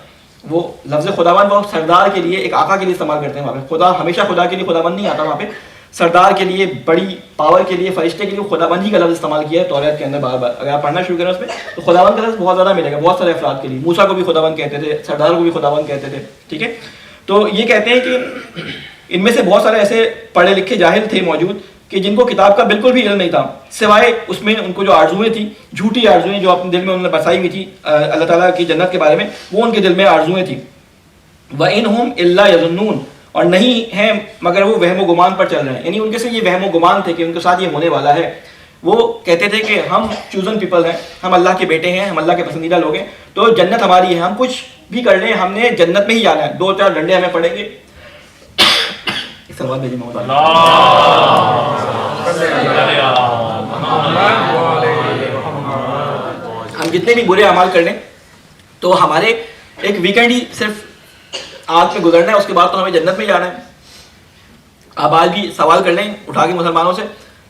وہ لفظ خداوند وہ سردار کے لیے, ایک آقا کے لیے استعمال کرتے ہیں وہاں پہ. خدا ہمیشہ خدا کے لیے خداوند نہیں آتا وہاں پہ, سردار کے لیے, بڑی پاور کے لیے, فرشتے کے لیے خداوند ہی کا لفظ استعمال کیا ہے توریت کے اندر بار بار. اگر آپ پڑھنا شروع کریں اس میں تو خداوند کا لفظ بہت زیادہ ملے گا بہت سارے افراد کے لیے. موسیٰ کو بھی خداوند کہتے تھے, سردار کو بھی خداوند کہتے تھے, ٹھیک ہے. تو یہ کہتے ہیں کہ ان میں سے بہت سارے ایسے پڑھے لکھے جاہل تھے موجود کہ جن کو کتاب کا بالکل بھی علم نہیں تھا, سوائے اس میں ان کو جو آرزوئیں تھیں, جھوٹی آرزوئیں جو اپنے دل میں انہوں نے بسائی ہوئی تھی اللہ تعالیٰ کی جنت کے بارے میں, وہ ان کے دل میں آرزوئیں تھیں. وَإِنْهُمْ إِلَّا يَظُنُّونَ, اور نہیں ہیں مگر وہ وہم و گمان پر چل رہے ہیں. یعنی ان کے سے یہ وہم و گمان تھے کہ ان کے ساتھ یہ ہونے والا ہے. وہ کہتے تھے کہ ہم چوزن پیپل ہیں, ہم اللہ کے بیٹے ہیں, ہم اللہ کے پسندیدہ لوگ ہیں, تو جنت ہماری ہے, ہم کچھ بھی کر لیں ہم نے جنت میں ہی جانا ہے. 2-4 ڈنڈے ہمیں پڑیں گے. ہم جتنے بھی برے اعمال کر لیں تو ہمارے ایک ویکینڈ ہی صرف آگ میں گزرنا ہے, اس کے بعد تو ہمیں جنت میں جانا ہے. آپ آج بھی سوال کر لیں اٹھا کے مسلمانوں سے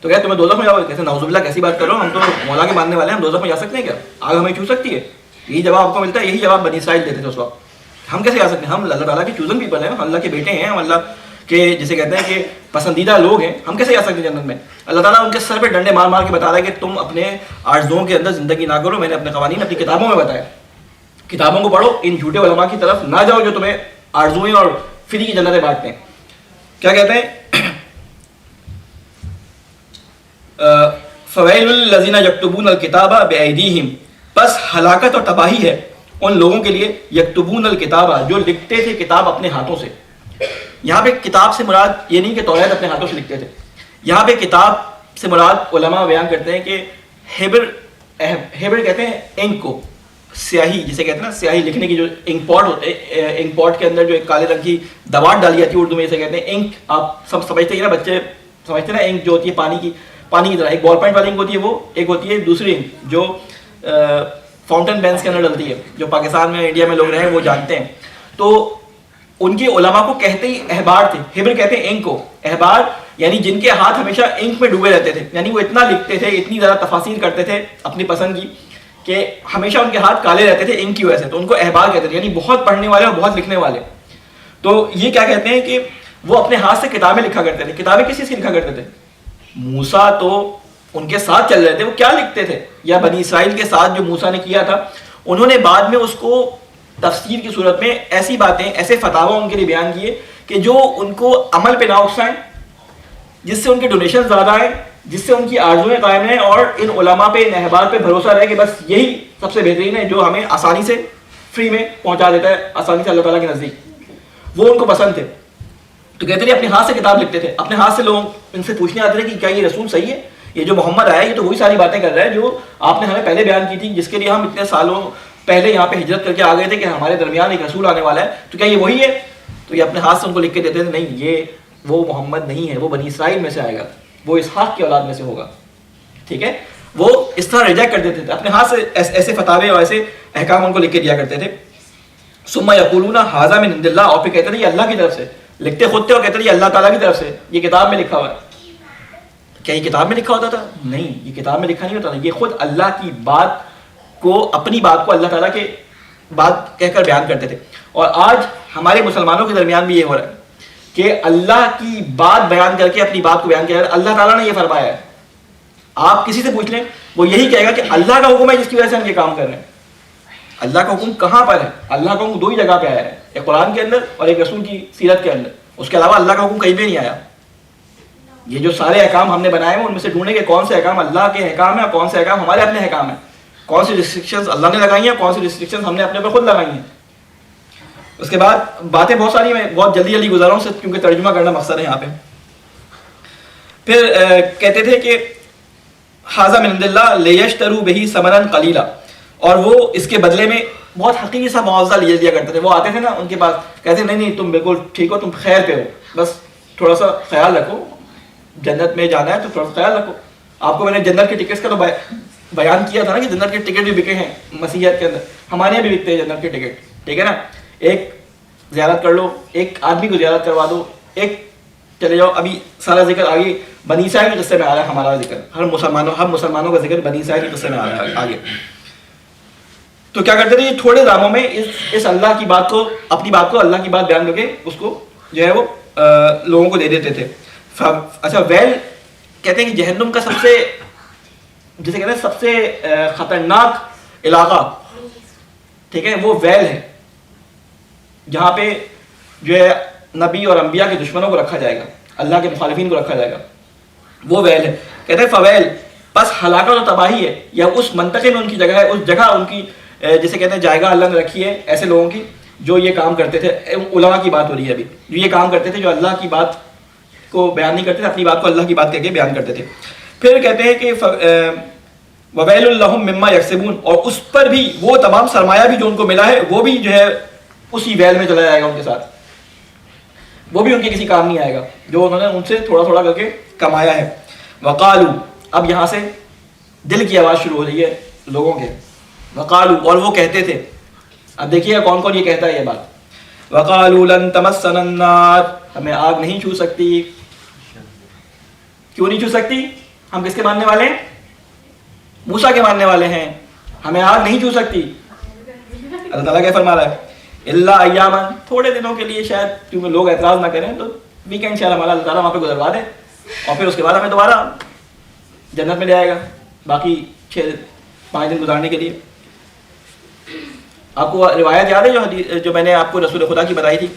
تو کہتے تمہیں دوزخ میں جاؤ گے, کیسے نعوذ باللہ کیسی بات کر رہے ہو, ہم تو مولا کے ماننے والے ہیں, ہم دوزخ میں جا سکتے ہیں کیا, آگ ہمیں چھو سکتی ہے؟ یہی جواب آپ کو ملتا ہے, یہی جواب بنی اسرائیل دیتے تھے اس وقت. ہم کیسے جا سکتے ہیں, ہم اللہ تعالیٰ کے چوزن پیپل ہیں, ہم اللہ کے بیٹے ہیں, ہم اللہ کہ جسے کہتے ہیں کہ پسندیدہ لوگ ہیں, ہم کیسے جا سکتے ہیں جنت میں؟ اللہ تعالیٰ ان کے سر پہ ڈنڈے مار مار کے بتا رہا ہے کہ تم اپنے آرزوؤں کے اندر زندگی نہ کرو, میں نے اپنے قوانین اپنی کتابوں میں بتایا, کتابوں کو پڑھو, ان جھوٹے علماء کی طرف نہ جاؤ جو تمہیں آرزوئیں اور فری کی جنتیں بانٹتے ہیں. کیا کہتے ہیں, فویل للذین یکتبون الکتاب بایدیہم, بس ہلاکت اور تباہی ہے ان لوگوں کے لیے, یکتبون الکتاب, جو لکھتے تھے کتاب اپنے ہاتھوں سے. یہاں پہ کتاب سے مراد یہ نہیں کہ توریت اپنے ہاتھوں سے لکھتے تھے, یہاں پہ کتاب سے مراد علماء بیان کرتے ہیں کہ ہیبر کہتے ہیں انک کو, سیاہی جسے کہتے ہیں نا, سیاہی لکھنے کی جو انک پاٹ ہوتے ہیں, انک پاٹ کے اندر جو ایک کالے رنگ کی دوات ڈالی جاتی ہے اردو میں, اسے کہتے ہیں انک. آپ سب سمجھتے ہیں نا, بچے سمجھتے ہیں نا, انک جو ہوتی ہے پانی کی طرح, ایک بال پوائنٹ والی انک ہوتی ہے وہ, ایک ہوتی ہے دوسری انک جو فاؤنٹین پینس کے اندر ڈلتی ہے, جو پاکستان میں انڈیا میں لوگ رہے ہیں وہ جانتے ہیں. تو ان کے علماء کو کہتے ہی احبار تھے, ہیبر کہتے ہیں انک کو. احبار یعنی جن کے ہاتھ ہمیشہ انک میں ڈوبے رہتے تھے, یعنی وہ اتنا لکھتے تھے, اتنی زیادہ تفاصیل کرتے تھے اپنی پسند کی کہ ہمیشہ ان کے ہاتھ کالے رہتے تھے انک کی وجہ سے, تو ان کو احبار کہتے تھے, یعنی بہت پڑھنے والے اور بہت لکھنے والے. تو یہ کیا کہتے ہیں کہ وہ اپنے ہاتھ سے کتابیں لکھا کرتے تھے. کتابیں کس چیز کی لکھا کرتے تھے؟ موسیٰ تو ان کے ساتھ چل رہے تھے, وہ کیا لکھتے تھے, یا بنی اسرائیل کے ساتھ جو موسیٰ نے کیا تھا, انہوں نے بعد میں اس کو تفسیر کی صورت میں ایسی باتیں, ایسے فتاوی ان کے لیے بیان کیے کہ جو ان کو عمل پہ نہ اکسائیں, جس سے ان کے ڈونیشن زیادہ آئیں, جس سے ان کی آرزویں قائم رہیں, اور ان علماء پہ, ان احبار پہ بھروسہ رہے کہ بس یہی سب سے بہترین ہے جو ہمیں آسانی سے فری میں پہنچا دیتا ہے, آسانی سے اللہ تعالیٰ کے نزدیک. وہ ان کو پسند تھے. تو کہتے تھے اپنے ہاتھ سے کتاب لکھتے تھے, اپنے ہاتھ سے لوگ ان سے پوچھنے آتے تھے کہ کیا یہ رسول صحیح ہے, یہ جو محمد آیا یہ تو وہی ساری باتیں کر رہا ہے جو آپ نے ہمیں پہلے بیان کی تھی, جس کے لیے ہم اتنے سالوں پہلے یہاں پہ ہجرت کر کے آ گئے تھے کہ ہمارے درمیان ایک رسول آنے والا ہے, تو کیا یہ وہی ہے؟ تو یہ اپنے ہاتھ سے ان کو لکھ کے دیتے تھے, نہیں یہ وہ محمد نہیں ہے, وہ بنی اسرائیل میں سے آئے گا, وہ اسحاق کی اولاد میں سے ہوگا. ٹھیک ہے, وہ اس طرح ریجیکٹ کر دیتے تھے, اپنے ہاتھ سے ایسے فتاوے اور ایسے احکام ان کو لکھ کے دیا کرتے تھے. ثم یقولون ھذا من عند اللہ, اور پھر کہتے تھے یہ اللہ کی طرف سے, لکھتے خود تھے اور کہتے تھے یہ اللہ تعالیٰ کی طرف سے, یہ کتاب میں لکھا ہوا ہے. کیا یہ کتاب میں لکھا ہوتا تھا؟ نہیں, یہ کتاب میں لکھا نہیں ہوتا تھا, یہ خود اللہ کی بات کو, اپنی بات کو اللہ تعالیٰ کے بات کہہ کر بیان کرتے تھے. اور آج ہمارے مسلمانوں کے درمیان بھی یہ ہو رہا ہے کہ اللہ کی بات بیان کر کے اپنی بات کو بیان کیا جاتا ہے. اللہ تعالیٰ نے یہ فرمایا ہے, آپ کسی سے پوچھ لیں وہ یہی کہے گا کہ اللہ کا حکم ہے جس کی وجہ سے ہم یہ کام کر رہے ہیں. اللہ کا حکم کہاں پر ہے؟ اللہ کا حکم 2 ہی جگہ پہ آیا ہے, ایک قرآن کے اندر اور ایک رسول کی سیرت کے اندر. اس کے علاوہ اللہ کا حکم کہیں بھی نہیں آیا. یہ جو سارے احکام ہم نے بنائے ہیں ان میں سے ڈھونڈیں کہ کون سے احکام اللہ کے احکام ہیں اور کون سے احکام ہمارے اپنے احکام ہیں, کون سی ریسٹرکشنز اللہ نے لگائی ہیں, کون سی ریسٹرکشنز ہم نے اپنے پر خود لگائی ہیں. اس کے بعد باتیں بہت ساری, میں بہت جلدی گزار رہا ہوں کیونکہ ترجمہ کرنا مقصد ہے یہاں پہ. پھر کہتے تھے کہ حاذا من عند اللہ لیشتروا بہ ثمنا قلیلا، اور وہ اس کے بدلے میں بہت حقیقی سا معاوضہ لے لیا کرتے تھے. وہ آتے تھے نا ان کے پاس، کہتے نہیں نہیں تم بالکل ٹھیک ہو، تم خیر پہ ہو، بس تھوڑا سا خیال رکھو، جنت میں جانا ہے تو تھوڑا سا خیال رکھو. آپ کو میں نے جنت کے ٹکٹس کا تو بیان کیا تھا نا کہ جنت کے ٹکٹ بھی بکے ہیں مسیحیت کے اندر، ہمارے یہاں بھی بکتے ہیں جنت کے ٹکٹ، ٹھیک ہے نا. ایک زیارت کر لو، ایک آدمی کو زیارت کروا دو، ایک چلے جاؤ. ابھی سارا ذکر آگے بنی اسرائیل کے قصے میں آ رہا ہے، ہمارا ذکر ہر مسلمانوں کا ذکر بنی اسرائیل کے قصے میں آ رہا ہے آگے. تو کیا کرتے تھے یہ تھوڑے داموں میں اس اللہ کی بات کو، اپنی بات کو، اللہ کی بات بیان کر کے اس کو جو ہے وہ لوگوں کو دے دیتے تھے. اچھا ویل کہتے ہیں کہ جہنم کا سب سے، جسے کہتے ہیں سب سے خطرناک علاقہ، ٹھیک ہے، وہ ویل ہے جہاں پہ جو ہے نبی اور انبیاء کے دشمنوں کو رکھا جائے گا، اللہ کے مخالفین کو رکھا جائے گا، وہ ویل ہے. کہتے ہیں فویل، بس ہلاکت و تباہی ہے، یا اس منطقے میں ان کی جگہ ہے، اس جگہ ان کی جسے کہتے ہیں جائگہ اللہ نے رکھی ہے ایسے لوگوں کی جو یہ کام کرتے تھے. علماء کی بات ہو رہی ہے ابھی، جو یہ کام کرتے تھے، جو اللہ کی بات کو بیان نہیں کرتے تھے، اپنی بات کو اللہ کی بات کہہ کے بیان کرتے تھے. پھر کہتے ہیں کہ وَوَيْلٌ لَهُم مِّمَّا يَكْسِبُونَ، اور اس پر بھی وہ تمام سرمایہ بھی جو ان کو ملا ہے وہ بھی جو ہے اسی ویل میں چلا جائے گا ان کے ساتھ، وہ بھی ان کے کسی کام نہیں آئے گا جو انہوں نے ان سے تھوڑا تھوڑا کر کے کمایا ہے. وقالو، اب یہاں سے دل کی آواز شروع ہو رہی ہے لوگوں کے. وقالو، اور وہ کہتے تھے، اب دیکھیے کون کون یہ کہتا ہے یہ بات. وقالو لن تمسنا النار، ہمیں آگ نہیں چھو سکتی. کیوں نہیں چھو سکتی؟ ہم کس کے ماننے والے ہیں؟ موسیٰ کے ماننے والے ہیں. ہمیں آگ نہیں چھو سکتی. اللہ تعالیٰ کیا فرما رہا ہے؟ اللہ ایاما، تھوڑے دنوں کے لیے، شاید کیونکہ لوگ اعتراض نہ کریں تو ویکینڈ شاید ہمارا اللہ تعالیٰ وہاں پہ گزروا دے، اور پھر اس کے بعد ہمیں دوبارہ جنت میں لے آئے گا باقی 5 دن گزارنے کے لیے. آپ کو روایت یاد ہے جو میں نے آپ کو رسول خدا کی بتائی تھی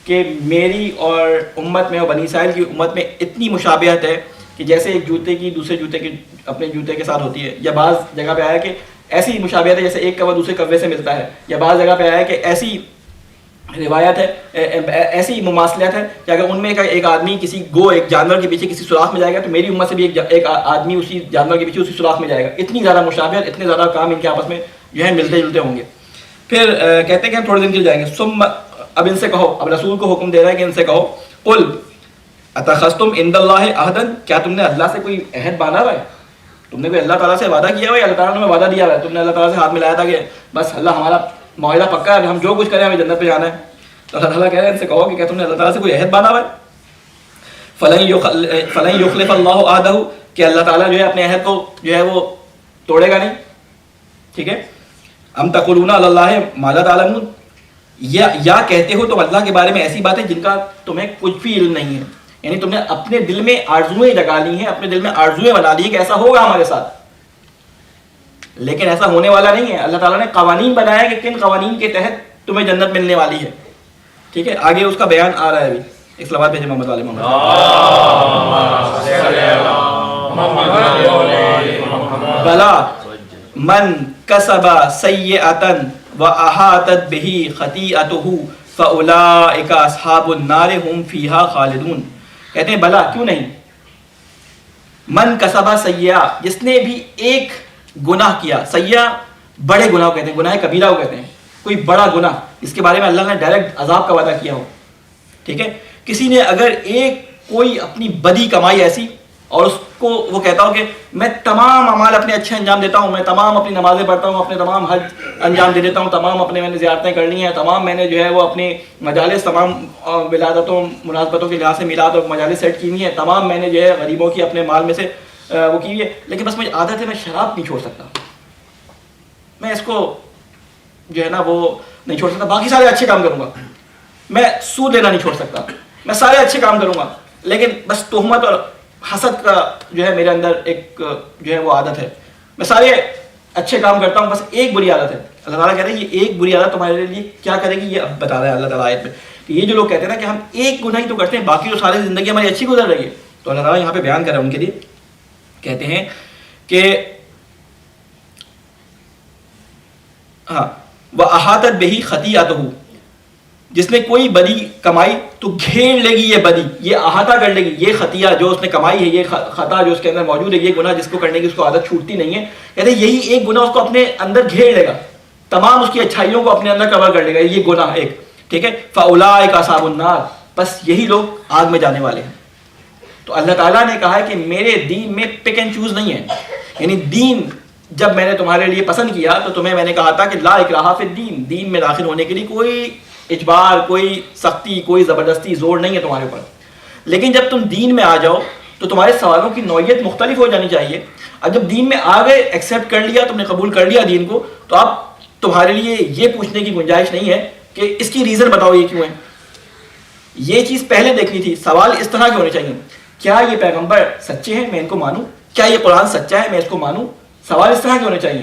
کہ میری اور امت میں اور بنی اسرائیل کی امت میں اتنی مشابہت ہے کہ جیسے ایک جوتے کی دوسرے جوتے کے اپنے جوتے کے ساتھ ہوتی ہے، یا بعض جگہ پہ آیا کہ ایسی مشابہت ہے جیسے ایک کوا دوسرے کوے سے ملتا ہے، یا بعض جگہ پہ آیا کہ ایسی روایت ہے، ایسی مماثلت ہے کہ اگر ان میں ایک آدمی کسی ایک جانور کے پیچھے کسی سوراخ میں جائے گا تو میری امت سے بھی ایک آدمی اسی جانور کے پیچھے اسی سوراخ میں جائے گا. اتنی زیادہ مشابہت، اتنے زیادہ کام ان کے آپس میں جو ہے ملتے جلتے ہوں گے. پھر کہتے ہیں کہ ہم تھوڑے دن کے لیے جائیں گے. اب ان سے کہو، اب رسول کو حکم دے رہا ہے کہ ان سے کہو، قل اتخذتم عند اللہ عہدا، کیا تم نے اللہ سے کوئی عہد باندھا ہوا ہے؟ تم نے کوئی اللہ تعالیٰ سے وعدہ کیا ہوا ہے؟ اللہ تعالیٰ نے وعدہ دیا ہوا ہے، تم نے اللہ تعالیٰ سے ہاتھ ملایا تھا کہ بس اللہ ہمارا معاہدہ پکا ہے، ہم جو کچھ کریں ہمیں جنت پہ جانا ہے. تو اللہ تعالیٰ کہہ رہے ہیں ان سے کہو کہ کیا تم نے اللہ تعالیٰ سے کوئی عہد باندھا ہوا ہے؟ فلن یخلف اللہ عہدہ، کہ اللہ تعالیٰ جو ہے اپنے عہد کو جو ہے وہ توڑے گا نہیں. ٹھیک ہے. ام تقولون علی اللہ ما لا تعلمون، یا کہتے ہو تم اللہ کے بارے میں ایسی باتیں جن کا تمہیں کچھ بھی علم نہیں ہے. یعنی تم نے اپنے دل میں آرزوئیں جگا لی ہیں، اپنے دل میں آرزوئیں بنا لی ہیں کہ ایسا ہوگا ہمارے ساتھ، لیکن ایسا ہونے والا نہیں ہے. اللہ تعالیٰ نے قوانین بنایا کہ کن قوانین کے تحت تمہیں جنت ملنے والی ہے. ٹھیک ہے. آگے اس کا بیان آ رہا ہے ابھی. ایک صلوات بھیجیں محمد والے محمد. بلا من کسب سیئۃ واحاطت بہ خطیئتہ فاولئک اصحاب النار هم فیہا خالدون. کہتے ہیں بلا، کیوں نہیں، من کسب سیئہ، جس نے بھی ایک گناہ کیا. سیئہ بڑے گناہ کو کہتے ہیں، گناہ کبیرہ کو کہتے ہیں، کوئی بڑا گناہ جس کے بارے میں اللہ نے ڈائریکٹ عذاب کا وعدہ کیا ہو. ٹھیک ہے. کسی نے اگر کوئی اپنی بدی کمائی ایسی اور اس کو وہ کہتا ہو کہ میں تمام اعمال اپنے اچھے انجام دیتا ہوں، میں تمام اپنی نمازیں پڑھتا ہوں، اپنے تمام حج انجام دے دیتا ہوں، تمام اپنے میں نے زیارتیں کرنی ہیں، تمام میں نے جو ہے وہ اپنی مجالس تمام ولادتوں مناسبتوں کے لحاظ سے میلاد اور مجالس سیٹ کی ہوئی ہیں، تمام میں نے جو ہے غریبوں کی اپنے مال میں سے وہ کی ہوئی ہے، لیکن بس مجھے عادت ہے میں شراب نہیں چھوڑ سکتا، میں اس کو جو ہے نا وہ نہیں چھوڑ سکتا. باقی سارے اچھے کام کروں گا، میں سود لینا نہیں چھوڑ سکتا، میں سارے اچھے کام کروں گا، لیکن بس تہمت اور حسد کا جو ہے میرے اندر ایک جو ہے وہ عادت ہے. میں سارے اچھے کام کرتا ہوں، بس ایک بری عادت ہے. اللہ تعالیٰ کہتے ہیں یہ ایک بری عادت تمہارے لیے کیا کرے گی، یہ اب بتا رہا ہے اللہ تعالیٰ آیت میں. یہ جو لوگ کہتے ہیں نا کہ ہم ایک گناہ ہی تو کرتے ہیں، باقی تو ساری زندگی ہماری اچھی گزر رہی ہے، تو اللہ تعالیٰ یہاں پہ بیان کر رہا ہے ان کے لیے. کہتے ہیں کہ ہاں وَأَحَاطَتْ بِهِ خَطِيئَتُهُ، جس نے کوئی بڑی کمائی تو گھیر لے گی یہ بدی, یہ احاطہ کر لے گی, یہ خطیہ جو اس نے کمائی ہے, یہ خطا جو اس کے اندر موجود ہے, یہ گناہ جس کو کرنے کی اس کو عادت چھوٹتی نہیں ہے, کہتے ہیں یہی ایک گناہ اس کو اپنے اندر گھیر لے گا, تمام اس کی اچھائیوں کو اپنے اندر کور کر لے گا, یہ گناہ ایک, ٹھیک ہے. فاولئک اصحاب النار, بس یہی لوگ آگ میں جانے والے ہیں. تو اللہ تعالیٰ نے کہا ہے کہ میرے دین میں پک اینڈ چوز نہیں ہے, یعنی دین جب میں نے تمہارے لیے پسند کیا تو تمہیں میں نے کہا تھا کہ لا اکراہ فی الدین, دین میں داخل ہونے کے لیے کوئی اجبار, کوئی سختی, کوئی زبردستی, زور نہیں ہے تمہارے اوپر. لیکن جب تم دین میں آ جاؤ تو تمہارے سوالوں کی نوعیت مختلف ہو جانی چاہیے. اب جب دین میں آ گئے, ایکسیپٹ کر لیا, تم نے قبول کر لیا دین کو, تو اب تمہارے لیے یہ پوچھنے کی گنجائش نہیں ہے کہ اس کی ریزن بتاؤ یہ کیوں ہے. یہ چیز پہلے دیکھنی تھی. سوال اس طرح کے ہونے چاہیے, کیا یہ پیغمبر سچے ہیں, میں ان کو مانوں, کیا یہ قرآن سچا ہے, میں اس کو مانوں. سوال اس طرح کے ہونے چاہیے.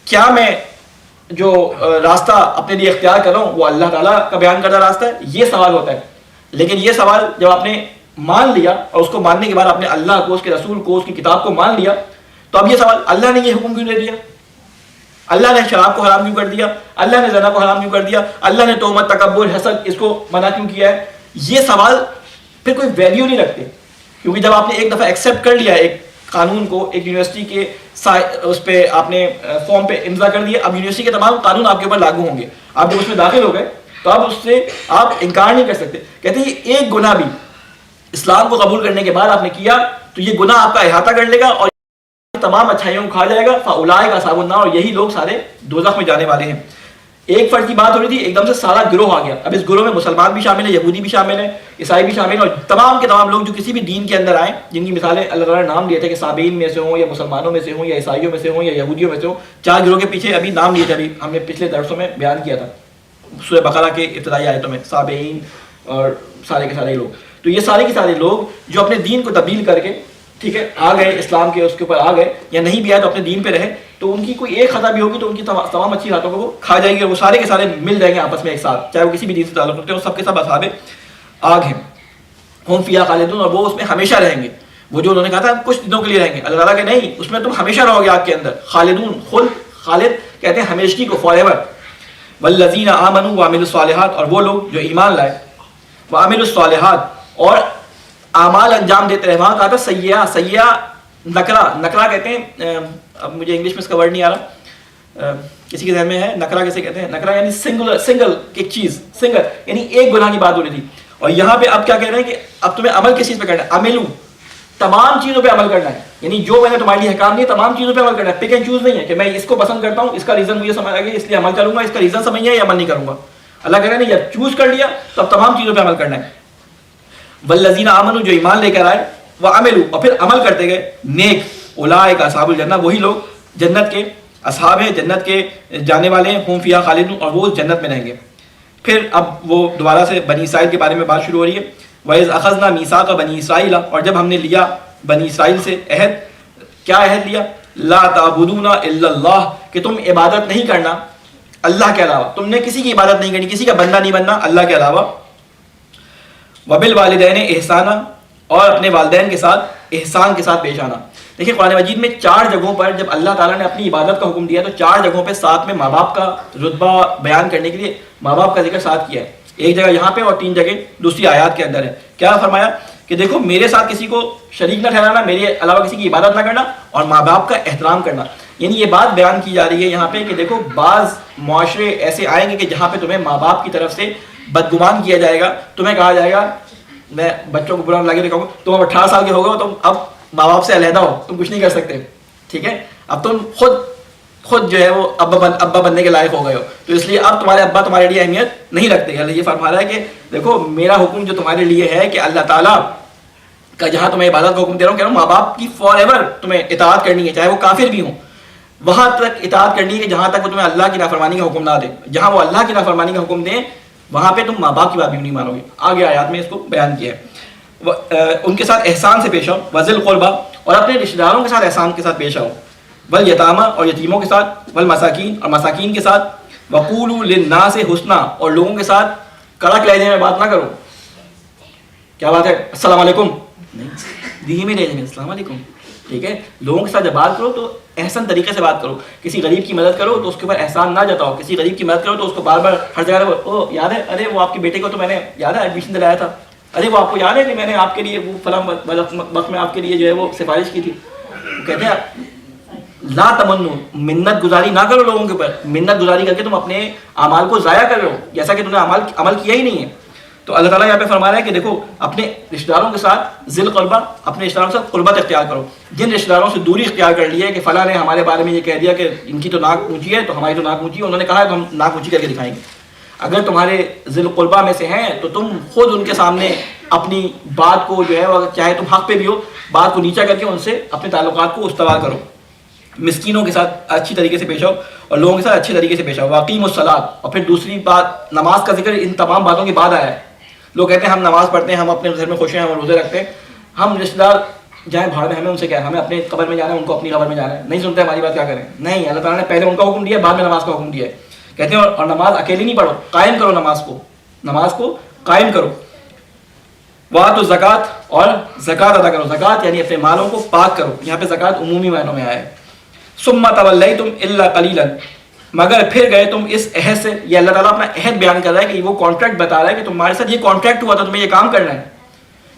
کیا میں جو راستہ اپنے لیے اختیار کر رہا ہوں وہ اللہ تعالیٰ کا بیان کردہ راستہ ہے, یہ سوال ہوتا ہے. لیکن یہ سوال جب آپ نے مان لیا اور اس کو ماننے کے بعد آپ نے اللہ کو, اس کے رسول کو, اس کی کتاب کو مان لیا, تو اب یہ سوال اللہ نے یہ حکم کیوں دے دیا, اللہ نے شراب کو حرام کیوں کر دیا, اللہ نے زنا کو حرام کیوں کر دیا, اللہ نے تہمت, تکبر, حسد اس کو منع کیوں کیا ہے, یہ سوال پھر کوئی ویلیو نہیں رکھتے. کیونکہ جب آپ نے ایک دفعہ ایکسیپٹ کر لیا ایک قانون کو, ایک یونیورسٹی کے اس پہ آپ نے فارم پہ امضا کر دیا, اب یونیورسٹی کے تمام قانون آپ کے اوپر لاگو ہوں گے. آپ جب اس میں داخل ہو گئے تو اب اس سے آپ انکار نہیں کر سکتے. کہتے ہیں یہ ایک گناہ بھی اسلام کو قبول کرنے کے بعد آپ نے کیا تو یہ گناہ آپ کا احاطہ کر لے گا اور تمام اچھائیوں کو کھا جائے گا. فاولئک اصحاب النار, اور یہی لوگ سارے دوزخ میں جانے والے ہیں. ایک فرد کی بات ہو رہی تھی, ایک دم سے سارا گروہ آ گیا. اب اس گروہ میں مسلمان بھی شامل ہیں, یہودی بھی شامل ہیں, عیسائی بھی شامل ہیں, اور تمام کے تمام لوگ جو کسی بھی دین کے اندر آئے, جن کی مثالیں اللہ تعالیٰ نے نام لیے تھے کہ صابئین میں سے ہوں, یا مسلمانوں میں سے ہوں, یا عیسائیوں میں سے ہوں, یا یہودیوں میں سے ہوں. 4 گروہ کے پیچھے ابھی نام لیے تھے, ابھی ہم نے پچھلے درسوں میں بیان کیا تھا سورہ بقرہ کے ابتدائی آیتوں میں, صابئین اور سارے کے سارے لوگ. تو یہ سارے کے سارے لوگ جو اپنے دین کو تبدیل کر کے, ٹھیک ہے, آ گئے اسلام کے اس کے اوپر آ گئے, یا نہیں بھی آئے تو اپنے دین پہ رہے, تو ان کی کوئی ایک خطا بھی ہوگی تو ان کی تمام اچھی باتوں کو وہ کھا جائے گی, اور وہ سارے کے سارے مل جائیں گے آپس میں ایک ساتھ, چاہے وہ کسی بھی دین سے تعلق رکھتے ہیں, سب کے سب اصحاب آگ ہیں. ہم فیہا خالدون, اور وہ اس میں ہمیشہ رہیں گے. وہ جو انہوں نے کہا تھا کچھ دنوں کے لیے رہیں گے, اللہ تعالیٰ کہ نہیں, اس میں تم ہمیشہ رہو گے آگ کے اندر. خالدون, خالد کہتے ہیں ہمیشگی کو, فار ایور. والذین آمنوا وعملوا الصالحات, اور وہ لوگ جو ایمان لائے, وعملوا الصالحات, اور اعمال انجام دیتے رہے. وہاں کہا تھا سیئہ نکرہ کہتے ہیں, اب مجھے انگلش میں اس کا ورڈ نہیں آ رہا, کسی کے ذہن میں ہے نکرہ کیسے کہتے ہیں؟ نکرہ یعنی سنگل ایک چیز, سنگل یعنی ایک گناہ کی بات ہو رہی تھی. اور یہاں پہ اب کیا کہہ رہے ہیں کہ اب تمہیں عمل کس چیز پہ کرنا ہے, عملو, تمام چیزوں پہ عمل کرنا ہے. یعنی جو میں نے تمہارے لیے احکام دیے تمام چیزوں پہ عمل کرنا ہے. پک اینڈ چوز نہیں ہے کہ میں اس کو پسند کرتا ہوں, اس کا ریزن مجھے سمجھ آ گیا اس لیے عمل کروں گا, اس کا ریزن سمجھ آیا یا عمل نہیں کروں گا. اللہ کہہ رہے ہیں جب چوز کر لیا تو اب تمام چیزوں پہ عمل کرنا ہے. والذین آمنوا, جو ایمان لے کر آئے, وعملوا, اور پھر عمل کرتے گئے, نیک, اولئک اصحاب الجنہ, وہی لوگ جنت کے اصحاب ہیں, جنت کے جانے والے ہیں. ہم فیہا خالدون, اور وہ جنت میں رہیں گے. پھر اب وہ دوبارہ سے بنی اسرائیل کے بارے میں بات شروع ہو رہی ہے. وَإِذْ أَخَذْنَا مِيثَاقَ بَنِي إِسْرَائِيلَ, اور جب ہم نے لیا بنی اسرائیل سے عہد, کیا عہد لیا؟ لا تعبدون الا اللہ, کہ تم عبادت نہیں کرنا اللہ کے علاوہ, تم نے کسی کی عبادت نہیں کرنی, کسی کا بندہ نہیں بننا اللہ کے علاوہ. وبالوالدین احسانا, اور اپنے والدین کے ساتھ احسان کے ساتھ پیش آنا. دیکھیں قرآن مجید میں 4 جگہوں پر جب اللہ تعالیٰ نے اپنی عبادت کا حکم دیا تو 4 جگہوں پہ ساتھ میں ماں باپ کا رتبہ بیان کرنے کے لیے ماں باپ کا ذکر ساتھ کیا ہے. ایک جگہ یہاں پہ اور 3 جگہ دوسری آیات کے اندر ہے. کیا فرمایا کہ دیکھو میرے ساتھ کسی کو شریک نہ ٹھہرانا, میرے علاوہ کسی کی عبادت نہ کرنا, اور ماں باپ کا احترام کرنا. یعنی یہ بات بیان کی جا رہی ہے یہاں پہ کہ دیکھو بعض معاشرے ایسے آئیں گے کہ جہاں پہ تمہیں ماں باپ کی طرف سے بدگمان کیا جائے گا, تمہیں کہا جائے گا, میں بچوں کو برا لگے دکھاؤں گا, تم اب 18 سال کے ہو گئے, تم اب ماں باپ سے علیحدہ ہو, تم کچھ نہیں کر سکتے, ٹھیک ہے, اب تم خود جو ہے وہ ابا بننے کے لائق ہو گئے ہو, تو اس لیے اب تمہارے ابا تمہارے لیے اہمیت نہیں رکھتے. اللہ یہ فرما رہا ہے کہ دیکھو میرا حکم جو تمہارے لیے ہے کہ اللہ تعالیٰ کا جہاں تمہیں عبادت کا حکم دے رہا ہوں, کہہ رہا ہوں ماں باپ کی فار ایور تمہیں اطاعت کرنی ہے, چاہے وہ کافر بھی ہوں, وہاں تک اطاعت کرنی ہے کہ جہاں تک وہ تمہیں اللہ کی نافرمانی کا حکم نہ دے. جہاں وہ اللہ کی نافرمانی کا حکم دیں وہاں پہ تم ماں باپ کی بات بھی نہیں مانو گے. آگے آیات میں اس کو بیان کیا ہے. ان کے ساتھ احسان سے پیش آؤ, وذل قربا, اور اپنے رشتہ داروں کے ساتھ احسان کے ساتھ پیش آؤ, والیتامى, اور یتیموں کے ساتھ, والمساکین, اور مساکین کے ساتھ, وقولوا للناس حسنا, اور لوگوں کے ساتھ کڑک لہجے میں بات نہ کرو. کیا بات ہے السلام علیکم, نہیں, دھیمے رہیں گے السلام علیکم. ٹھیک ہے, لوگوں کے ساتھ جب بات کرو تو احسن طریقے سے بات کرو. کسی غریب کی مدد کرو تو اس کے اوپر احسان نہ جتاؤ. کسی غریب کی مدد کرو تو اس کو بار بار ہر جگہ او یاد ہے, ارے وہ آپ کے بیٹے کو تو میں نے یاد ہے ایڈمیشن دلایا تھا, ارے وہ آپ کو یاد ہے کہ میں نے آپ کے لیے وہ فلاں وقت میں آپ کے لیے جو ہے وہ سفارش کی تھی. کہتے ہیں لا تمنو, منت گزاری نہ کرو لوگوں کے اوپر. منت گزاری کر کے تم اپنے اعمال کو ضائع کر رہے ہو, جیسا کہ تم نے عمل کیا ہی نہیں ہے. تو اللہ تعالیٰ یہاں پہ فرما رہا ہے کہ دیکھو اپنے رشتہ داروں کے ساتھ ذی القربہ, اپنے رشتہ داروں کے ساتھ قربت اختیار کرو. جن رشتہ داروں سے دوری اختیار کر لی ہے کہ فلاں نے ہمارے بارے میں یہ کہہ دیا کہ ان کی تو ناک اونچی ہے تو ہماری تو ناک اونچی ہے, انہوں نے کہا ہے تو ہم ناک اونچی کر کے دکھائیں گے. اگر تمہارے ذی القربہ میں سے ہیں تو تم خود ان کے سامنے اپنی بات کو جو ہے, چاہے تم حق پہ بھی ہو, بات کو نیچا کر کے ان سے اپنے تعلقات کو استوار کرو. مسکینوں کے ساتھ اچھی طریقے سے پیش آؤ اور لوگوں کے ساتھ اچھے طریقے سے پیش آؤ. واقیم الصلاۃ, اور پھر دوسری بات نماز کا ذکر ان تمام باتوں کے بعد آیا ہے. لوگ کہتے ہیں ہم نماز پڑھتے ہیں, ہم اپنے گھر میں خوش ہیں, ہم روزے رکھتے ہیں, ہم رشتہ دار جائیں بھاڑ میں, ہمیں ان سے کیا ہے, ہمیں اپنے قبر میں جانا ہے, ان کو اپنی قبر میں جانا ہے, نہیں سنتے ہماری بات کیا کریں. نہیں, اللہ تعالیٰ نے پہلے ان کا حکم دیا, بعد میں نماز کا حکم دیا ہے. کہتے ہیں اور نماز اکیلی نہیں پڑھو, قائم کرو نماز کو قائم کرو. وآتوا الزکات, اور زکات ادا کرو. زکات یعنی اپنے مالوں کو پاک کرو. یہاں پہ زکات عمومی معنوں میں آیا ہے. ثم تولیتم الا قلیلا, مگر پھر گئے تم اس عہد سے. یہ اللہ تعالیٰ اپنا عہد بیان کر رہا ہے کہ وہ کانٹریکٹ بتا رہا ہے کہ تمہارے ساتھ یہ کانٹریکٹ ہوا تھا, تمہیں یہ کام کرنا ہے.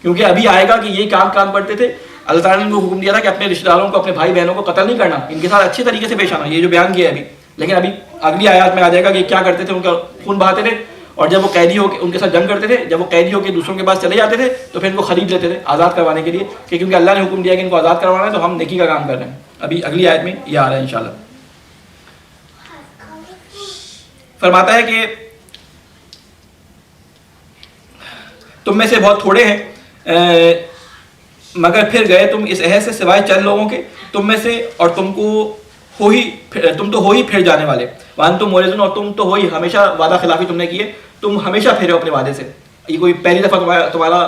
کیونکہ ابھی آئے گا کہ یہ کام کرتے تھے. اللہ تعالیٰ نے ان کو حکم دیا تھا کہ اپنے رشتہ داروں کو, اپنے بھائی بہنوں کو قتل نہیں کرنا, ان کے ساتھ اچھے طریقے سے پیش آنا, یہ جو بیان کیا ہے ابھی. لیکن ابھی اگلی آیات میں آ جائے گا کہ کیا کرتے تھے, ان کا خون بہاتے تھے, اور جب وہ قیدی ہو کے ان کے ساتھ جنگ کرتے تھے, جب وہ قیدی ہو کے دوسروں کے پاس چلے جاتے تھے تو پھر ان کو خرید لیتے تھے آزاد کروانے کے لیے, کہ کیونکہ اللہ نے حکم دیا کہ ان کو آزاد کروانا ہے تو ہم نیکی کا کام کر رہے ہیں. ابھی اگلی آیت میں یہ آ رہا ہے انشاءاللہ. فرماتا ہے کہ تم میں سے بہت تھوڑے ہیں مگر پھر گئے تم اس عہد سے سوائے چند لوگوں کے, تم میں سے, اور تم تو ہو ہی پھر جانے والے. وانتم معرضون, اور تم تو ہو ہی ہمیشہ وعدہ خلافی تم نے کی ہے, تم ہمیشہ پھرے ہو اپنے وعدے سے. یہ کوئی پہلی دفعہ تمہارا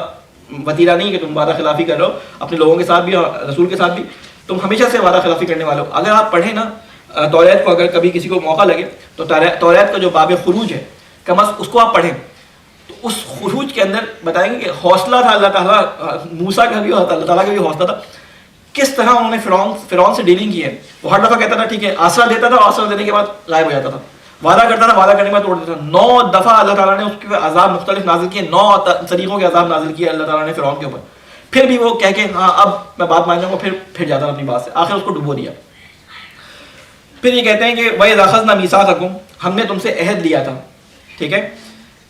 وتیرہ نہیں کہ تم وعدہ خلافی کر رہے ہو اپنے لوگوں کے ساتھ بھی اور رسول کے ساتھ بھی, تم ہمیشہ سے وعدہ خلافی کرنے والے ہو. اگر آپ پڑھیں نا توریت کو, اگر کبھی کسی کو موقع لگے تو توریت کا جو باب خروج ہے کم از اس کو آپ پڑھیں, تو اس خروج کے اندر بتائیں گے کہ حوصلہ تھا اللہ تعالیٰ, موسیٰ کا بھی اللہ تعالیٰ کا بھی حوصلہ تھا, کس طرح انہوں نے فرعون سے ڈیلنگ کی ہے. وہ ہر دفعہ کہتا تھا ٹھیک ہے, آسرا دیتا تھا, آسرا دینے کے بعد غائب ہو جاتا تھا, وعدہ کرتا تھا, وعدہ کرنے کے بعد توڑ دیتا تھا. 9 دفعہ اللہ تعالیٰ نے اس کے عذاب مختلف نازل کیے, 9 طریقوں کے عذاب نازل کیے اللہ تعالیٰ نے فرعون کے اوپر. پھر بھی وہ کہہ کے ہاں اب میں بات مان جاؤں گا, پھر جاتا تھا اپنی بات سے, آخر اس کو ڈبو دیا. پھر یہ کہتے ہیں کہ وَإِذْ أَخَذْنَا مِيثَاقَكُمْ, ہم نے تم سے عہد لیا تھا. ٹھیک ہے,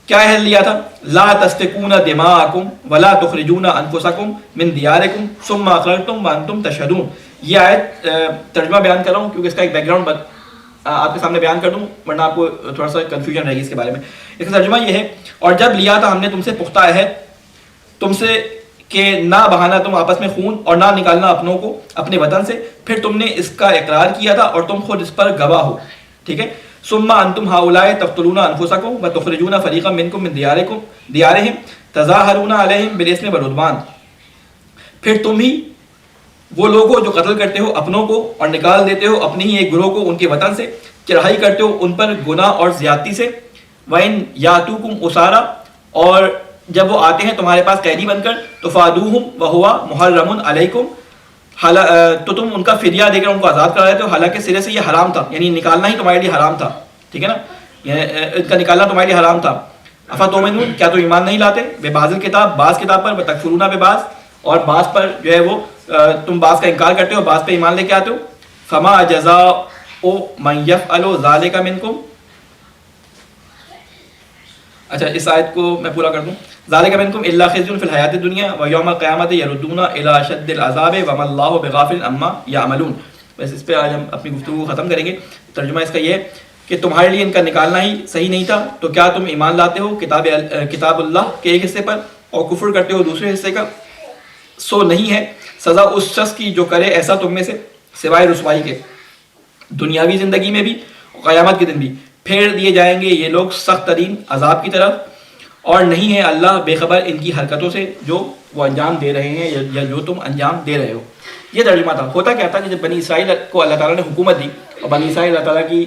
کیا عہد لیا تھا؟ لا تسفكون دماءكم ولا تخرجون انفسكم من دياركم ثم اقررتم وانتم تشهدون. یہ آیت ترجمہ بیان کر رہا ہوں کیونکہ اس کا ایک بیک گراؤنڈ آپ کے سامنے بیان کر دوں, ورنہ آپ کو تھوڑا سا کنفیوژن رہے گی اس کے بارے میں. اس کا ترجمہ یہ ہے, اور جب لیا تھا ہم نے تم سے پختہ عہد تم سے کہ نہ بہانا تم آپس میں خون اور نہ نکالنا اپنوں کو اپنے وطن سے, پھر تم نے اس کا اقرار کیا تھا اور تم خود اس پر گواہ ہو. ٹھیک ہے, ثم انتم هؤلاء تقتلون انفسكم وتخرجون فريقا منكم من ديارهم تظاهرون عليهم بالاسم والعدوان. پھر تم ہی وہ لوگ ہو جو قتل کرتے ہو اپنوں کو اور نکال دیتے ہو اپنے ہی ایک گروہ کو ان کے وطن سے, چڑھائی کرتے ہو ان پر گناہ اور زیادتی سے. وَإِنْ يَأْتُوكُمْ أُسَارَىٰ, اور جب وہ آتے ہیں تمہارے پاس قیدی بن کر, تو فَادُوهُمْ وَهُوَ مُحَرَّمٌ عَلَيْكُمْ, تو تم ان کا فدیہ دے کر ان کو آزاد کرا دیتے ہو, حالانکہ سرے سے یہ حرام تھا, یعنی نکالنا ہی تمہارے لیے حرام تھا. ٹھیک ہے نا, ان کا نکالنا تمہارے لیے حرام تھا. افتؤمنون, کیا تم ایمان نہیں لاتے, ببعض الکتاب, بعض کتاب پر, وتکفرون ببعض, اور بعض پر جو ہے وہ تم بعض کا انکار کرتے ہو, بعض پہ ایمان لے کے آتے ہو. فما جزاء من يفعل ذلك منكم, اچھا اس آیت کو میں پورا کر دوں. ذالک منکم الا خزی فی الحیات الدنیا ویوم القیامۃ یردون الی اشد العذاب وما اللہ بغافل عما یعملون. بس اس پہ آج ہم اپنی گفتگو ختم کریں گے. ترجمہ اس کا یہ ہے کہ تمہارے لیے ان کا نکالنا ہی صحیح نہیں تھا, تو کیا تم ایمان لاتے ہو کتاب اللہ کے ایک حصے پر اور کفر کرتے ہو دوسرے حصے کا؟ سو نہیں ہے سزا اس شخص کی جو کرے ایسا تم میں سے, سوائے رسوائی کے, دنیاوی زندگی میں بھی قیامت کے دن بھی. پھیر دیے جائیں گے یہ لوگ سخت ترین عذاب کی طرف, اور نہیں ہے اللہ بے خبر ان کی حرکتوں سے جو وہ انجام دے رہے ہیں یا جو تم انجام دے رہے ہو. یہ ترجمہ تھا. ہوتا کیا تھا کہ جب بنی اسرائیل کو اللہ تعالیٰ نے حکومت دی اور بنی اسرائیل اللہ تعالیٰ کی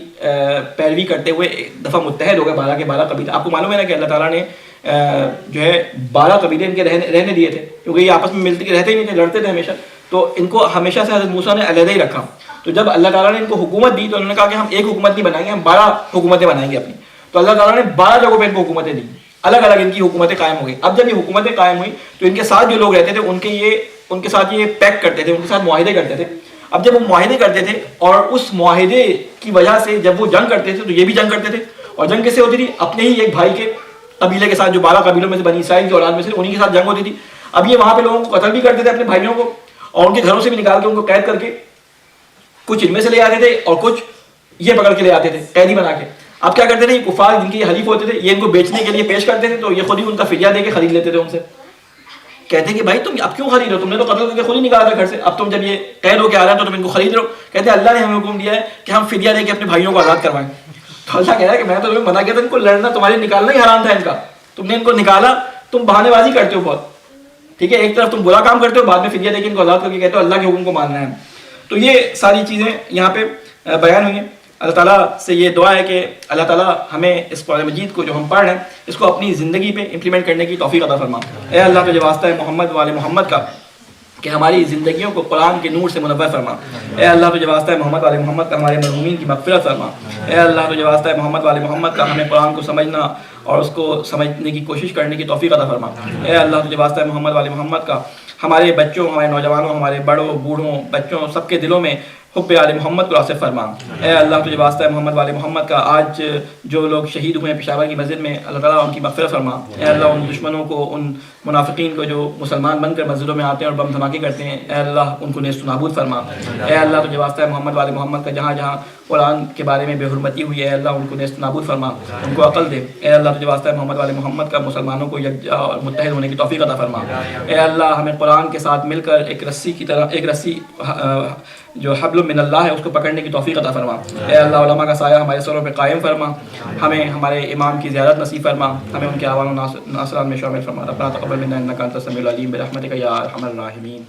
پیروی کرتے ہوئے ایک دفعہ متحد ہو گئے 12 کے 12 قبیلے. آپ کو معلوم ہے نا کہ اللہ تعالیٰ نے جو ہے 12 قبیلے ان کے رہنے دیے تھے، کیونکہ یہ آپس میں ملتے رہتے ہی نہیں تھے، لڑتے تھے ہمیشہ، تو ان کو ہمیشہ سے حضرت موسیٰ نے علیحدہ ہی رکھا. تو جب اللہ تعالیٰ نے ان کو حکومت دی تو انہوں نے کہا کہ ہم ایک حکومت نہیں بنائیں گے، ہم 12 حکومتیں بنائیں گے اپنی. تو اللہ تعالیٰ نے 12 جگہوں پہ ان کو حکومتیں دی، الگ الگ ان کی حکومتیں قائم ہو گئی. اب جب یہ حکومتیں قائم ہوئی تو ان کے ساتھ جو لوگ رہتے تھے ان کے ساتھ یہ پیک کرتے تھے، ان کے ساتھ معاہدے کرتے تھے. اب جب وہ معاہدے کرتے تھے اور اس معاہدے کی وجہ سے جب وہ جنگ کرتے تھے تو یہ بھی جنگ کرتے تھے. اور جنگ کیسے ہوتی تھی؟ اپنے ہی ایک بھائی کے قبیلے کے ساتھ، جو 12 قبیلوں میں سے بنی اسرائیل کی اولاد میں سے انہیں کے ساتھ جنگ ہوتی تھی. اب یہ وہاں پہ لوگوں کو قتل بھی کرتے تھے اپنے بھائیوں کو، اور ان کے گھروں سے بھی نکال کے ان کو قید کر کے کچھ ان میں سے لے آتے تھے اور کچھ یہ پکڑ کے لے آتے تھے قیدی بنا کے. اب کیا کرتے تھے؟ یہ کفار جن کے یہ حلیف ہوتے تھے یہ ان کو بیچنے کے لیے پیش کرتے تھے، تو یہ خود ہی ان کا فدیہ دے کے خرید لیتے تھے ان سے. کہتے ہیں کہ بھائی تم اب کیوں خرید رہے ہو؟ تم نے تو قتل کر کے خود ہی نکالا تھا گھر سے، اب تم جب یہ قید ہو کے آ رہے ہیں تو تم ان کو خرید رہے ہو. کہتے ہیں اللہ نے ہمیں حکم دیا ہے کہ ہم فدیہ دے کے اپنے بھائیوں کو آزاد کروائیں. تو اللہ کہہ رہا ہے کہ میں تو تمہیں منع کیا تھا، ان کو لڑنا تمہارے نکالنا ہی حرام تھا ان کا، تم نے ان کو نکالا. تم بہانے بازی کرتے ہو بہت، ٹھیک ہے، ایک طرف تم برا کام کرتے ہو، بعد میں فدیہ دے کے ان کو آزاد کر کے کہتے ہو اللہ کے حکم کو ماننا ہے. تو یہ ساری چیزیں یہاں پہ بیان ہوئی ہیں. اللہ تعالیٰ سے یہ دعا ہے کہ اللہ تعالیٰ ہمیں اس قرآن مجید کو جو ہم پڑھ رہے ہیں اس کو اپنی زندگی پہ امپلیمنٹ کرنے کی توفیق عطا فرما. اے اللہ تجھے واسطہ ہے محمد والے محمد کا کہ ہماری زندگیوں کو قرآن کے نور سے منور فرما. اے اللہ تجھے واسطہ ہے محمد والے محمد کا ہمارے مرحومین کی مغفرت فرما. اے اللہ تجھے واسطہ ہے محمد والے محمد کا ہمیں قرآن کو سمجھنا اور اس کو سمجھنے کی کوشش کرنے کی توفیق عطا فرما. اے اللہ تجھے واسطہ ہے محمد والے محمد کا ہمارے بچوں، ہمارے نوجوانوں، ہمارے بڑوں بوڑھوں بچوں سب کے دلوں میں حب آل محمد کو راسخ فرما. اے اللہ تجھے واسطہ ہے محمد والے محمد کا آج جو لوگ شہید ہوئے ہیں پشاور کی مسجد میں، اللہ تعالیٰ ان کی مغفرت فرما. اے اللہ ان دشمنوں کو، ان منافقین کو جو مسلمان بن کر مسجدوں میں آتے ہیں اور بم دھماکے کرتے ہیں، اے اللہ ان کو نیست و نابود فرما. اے اللہ تجھے واسطہ ہے محمد والے محمد کا جہاں جہاں قرآن کے بارے میں بے حرمتی ہوئی ہے، اے اللہ ان کو نیست و نابود فرما، ان کو عقل دے. اے اللہ تجھے واسطہ ہے محمد والے محمد کا مسلمانوں کو یکجا اور متحد ہونے کی توفیق عطا فرما. اے اللہ ہمیں قرآن کے ساتھ مل کر ایک رسی کی طرح، ایک رسی جو حبل من اللہ ہے اس کو پکڑنے کی توفیق عطا فرما. اے اللہ علماء کا سایہ ہمارے سروں پہ قائم فرما، ہمیں ہمارے امام کی زیارت نصیب فرما، ہمیں ان کے اعوان و ناصران میں شامل فرما. ربنا تقبل منا انک انت السمیع العلیم برحمتک یا ارحم الراحمین.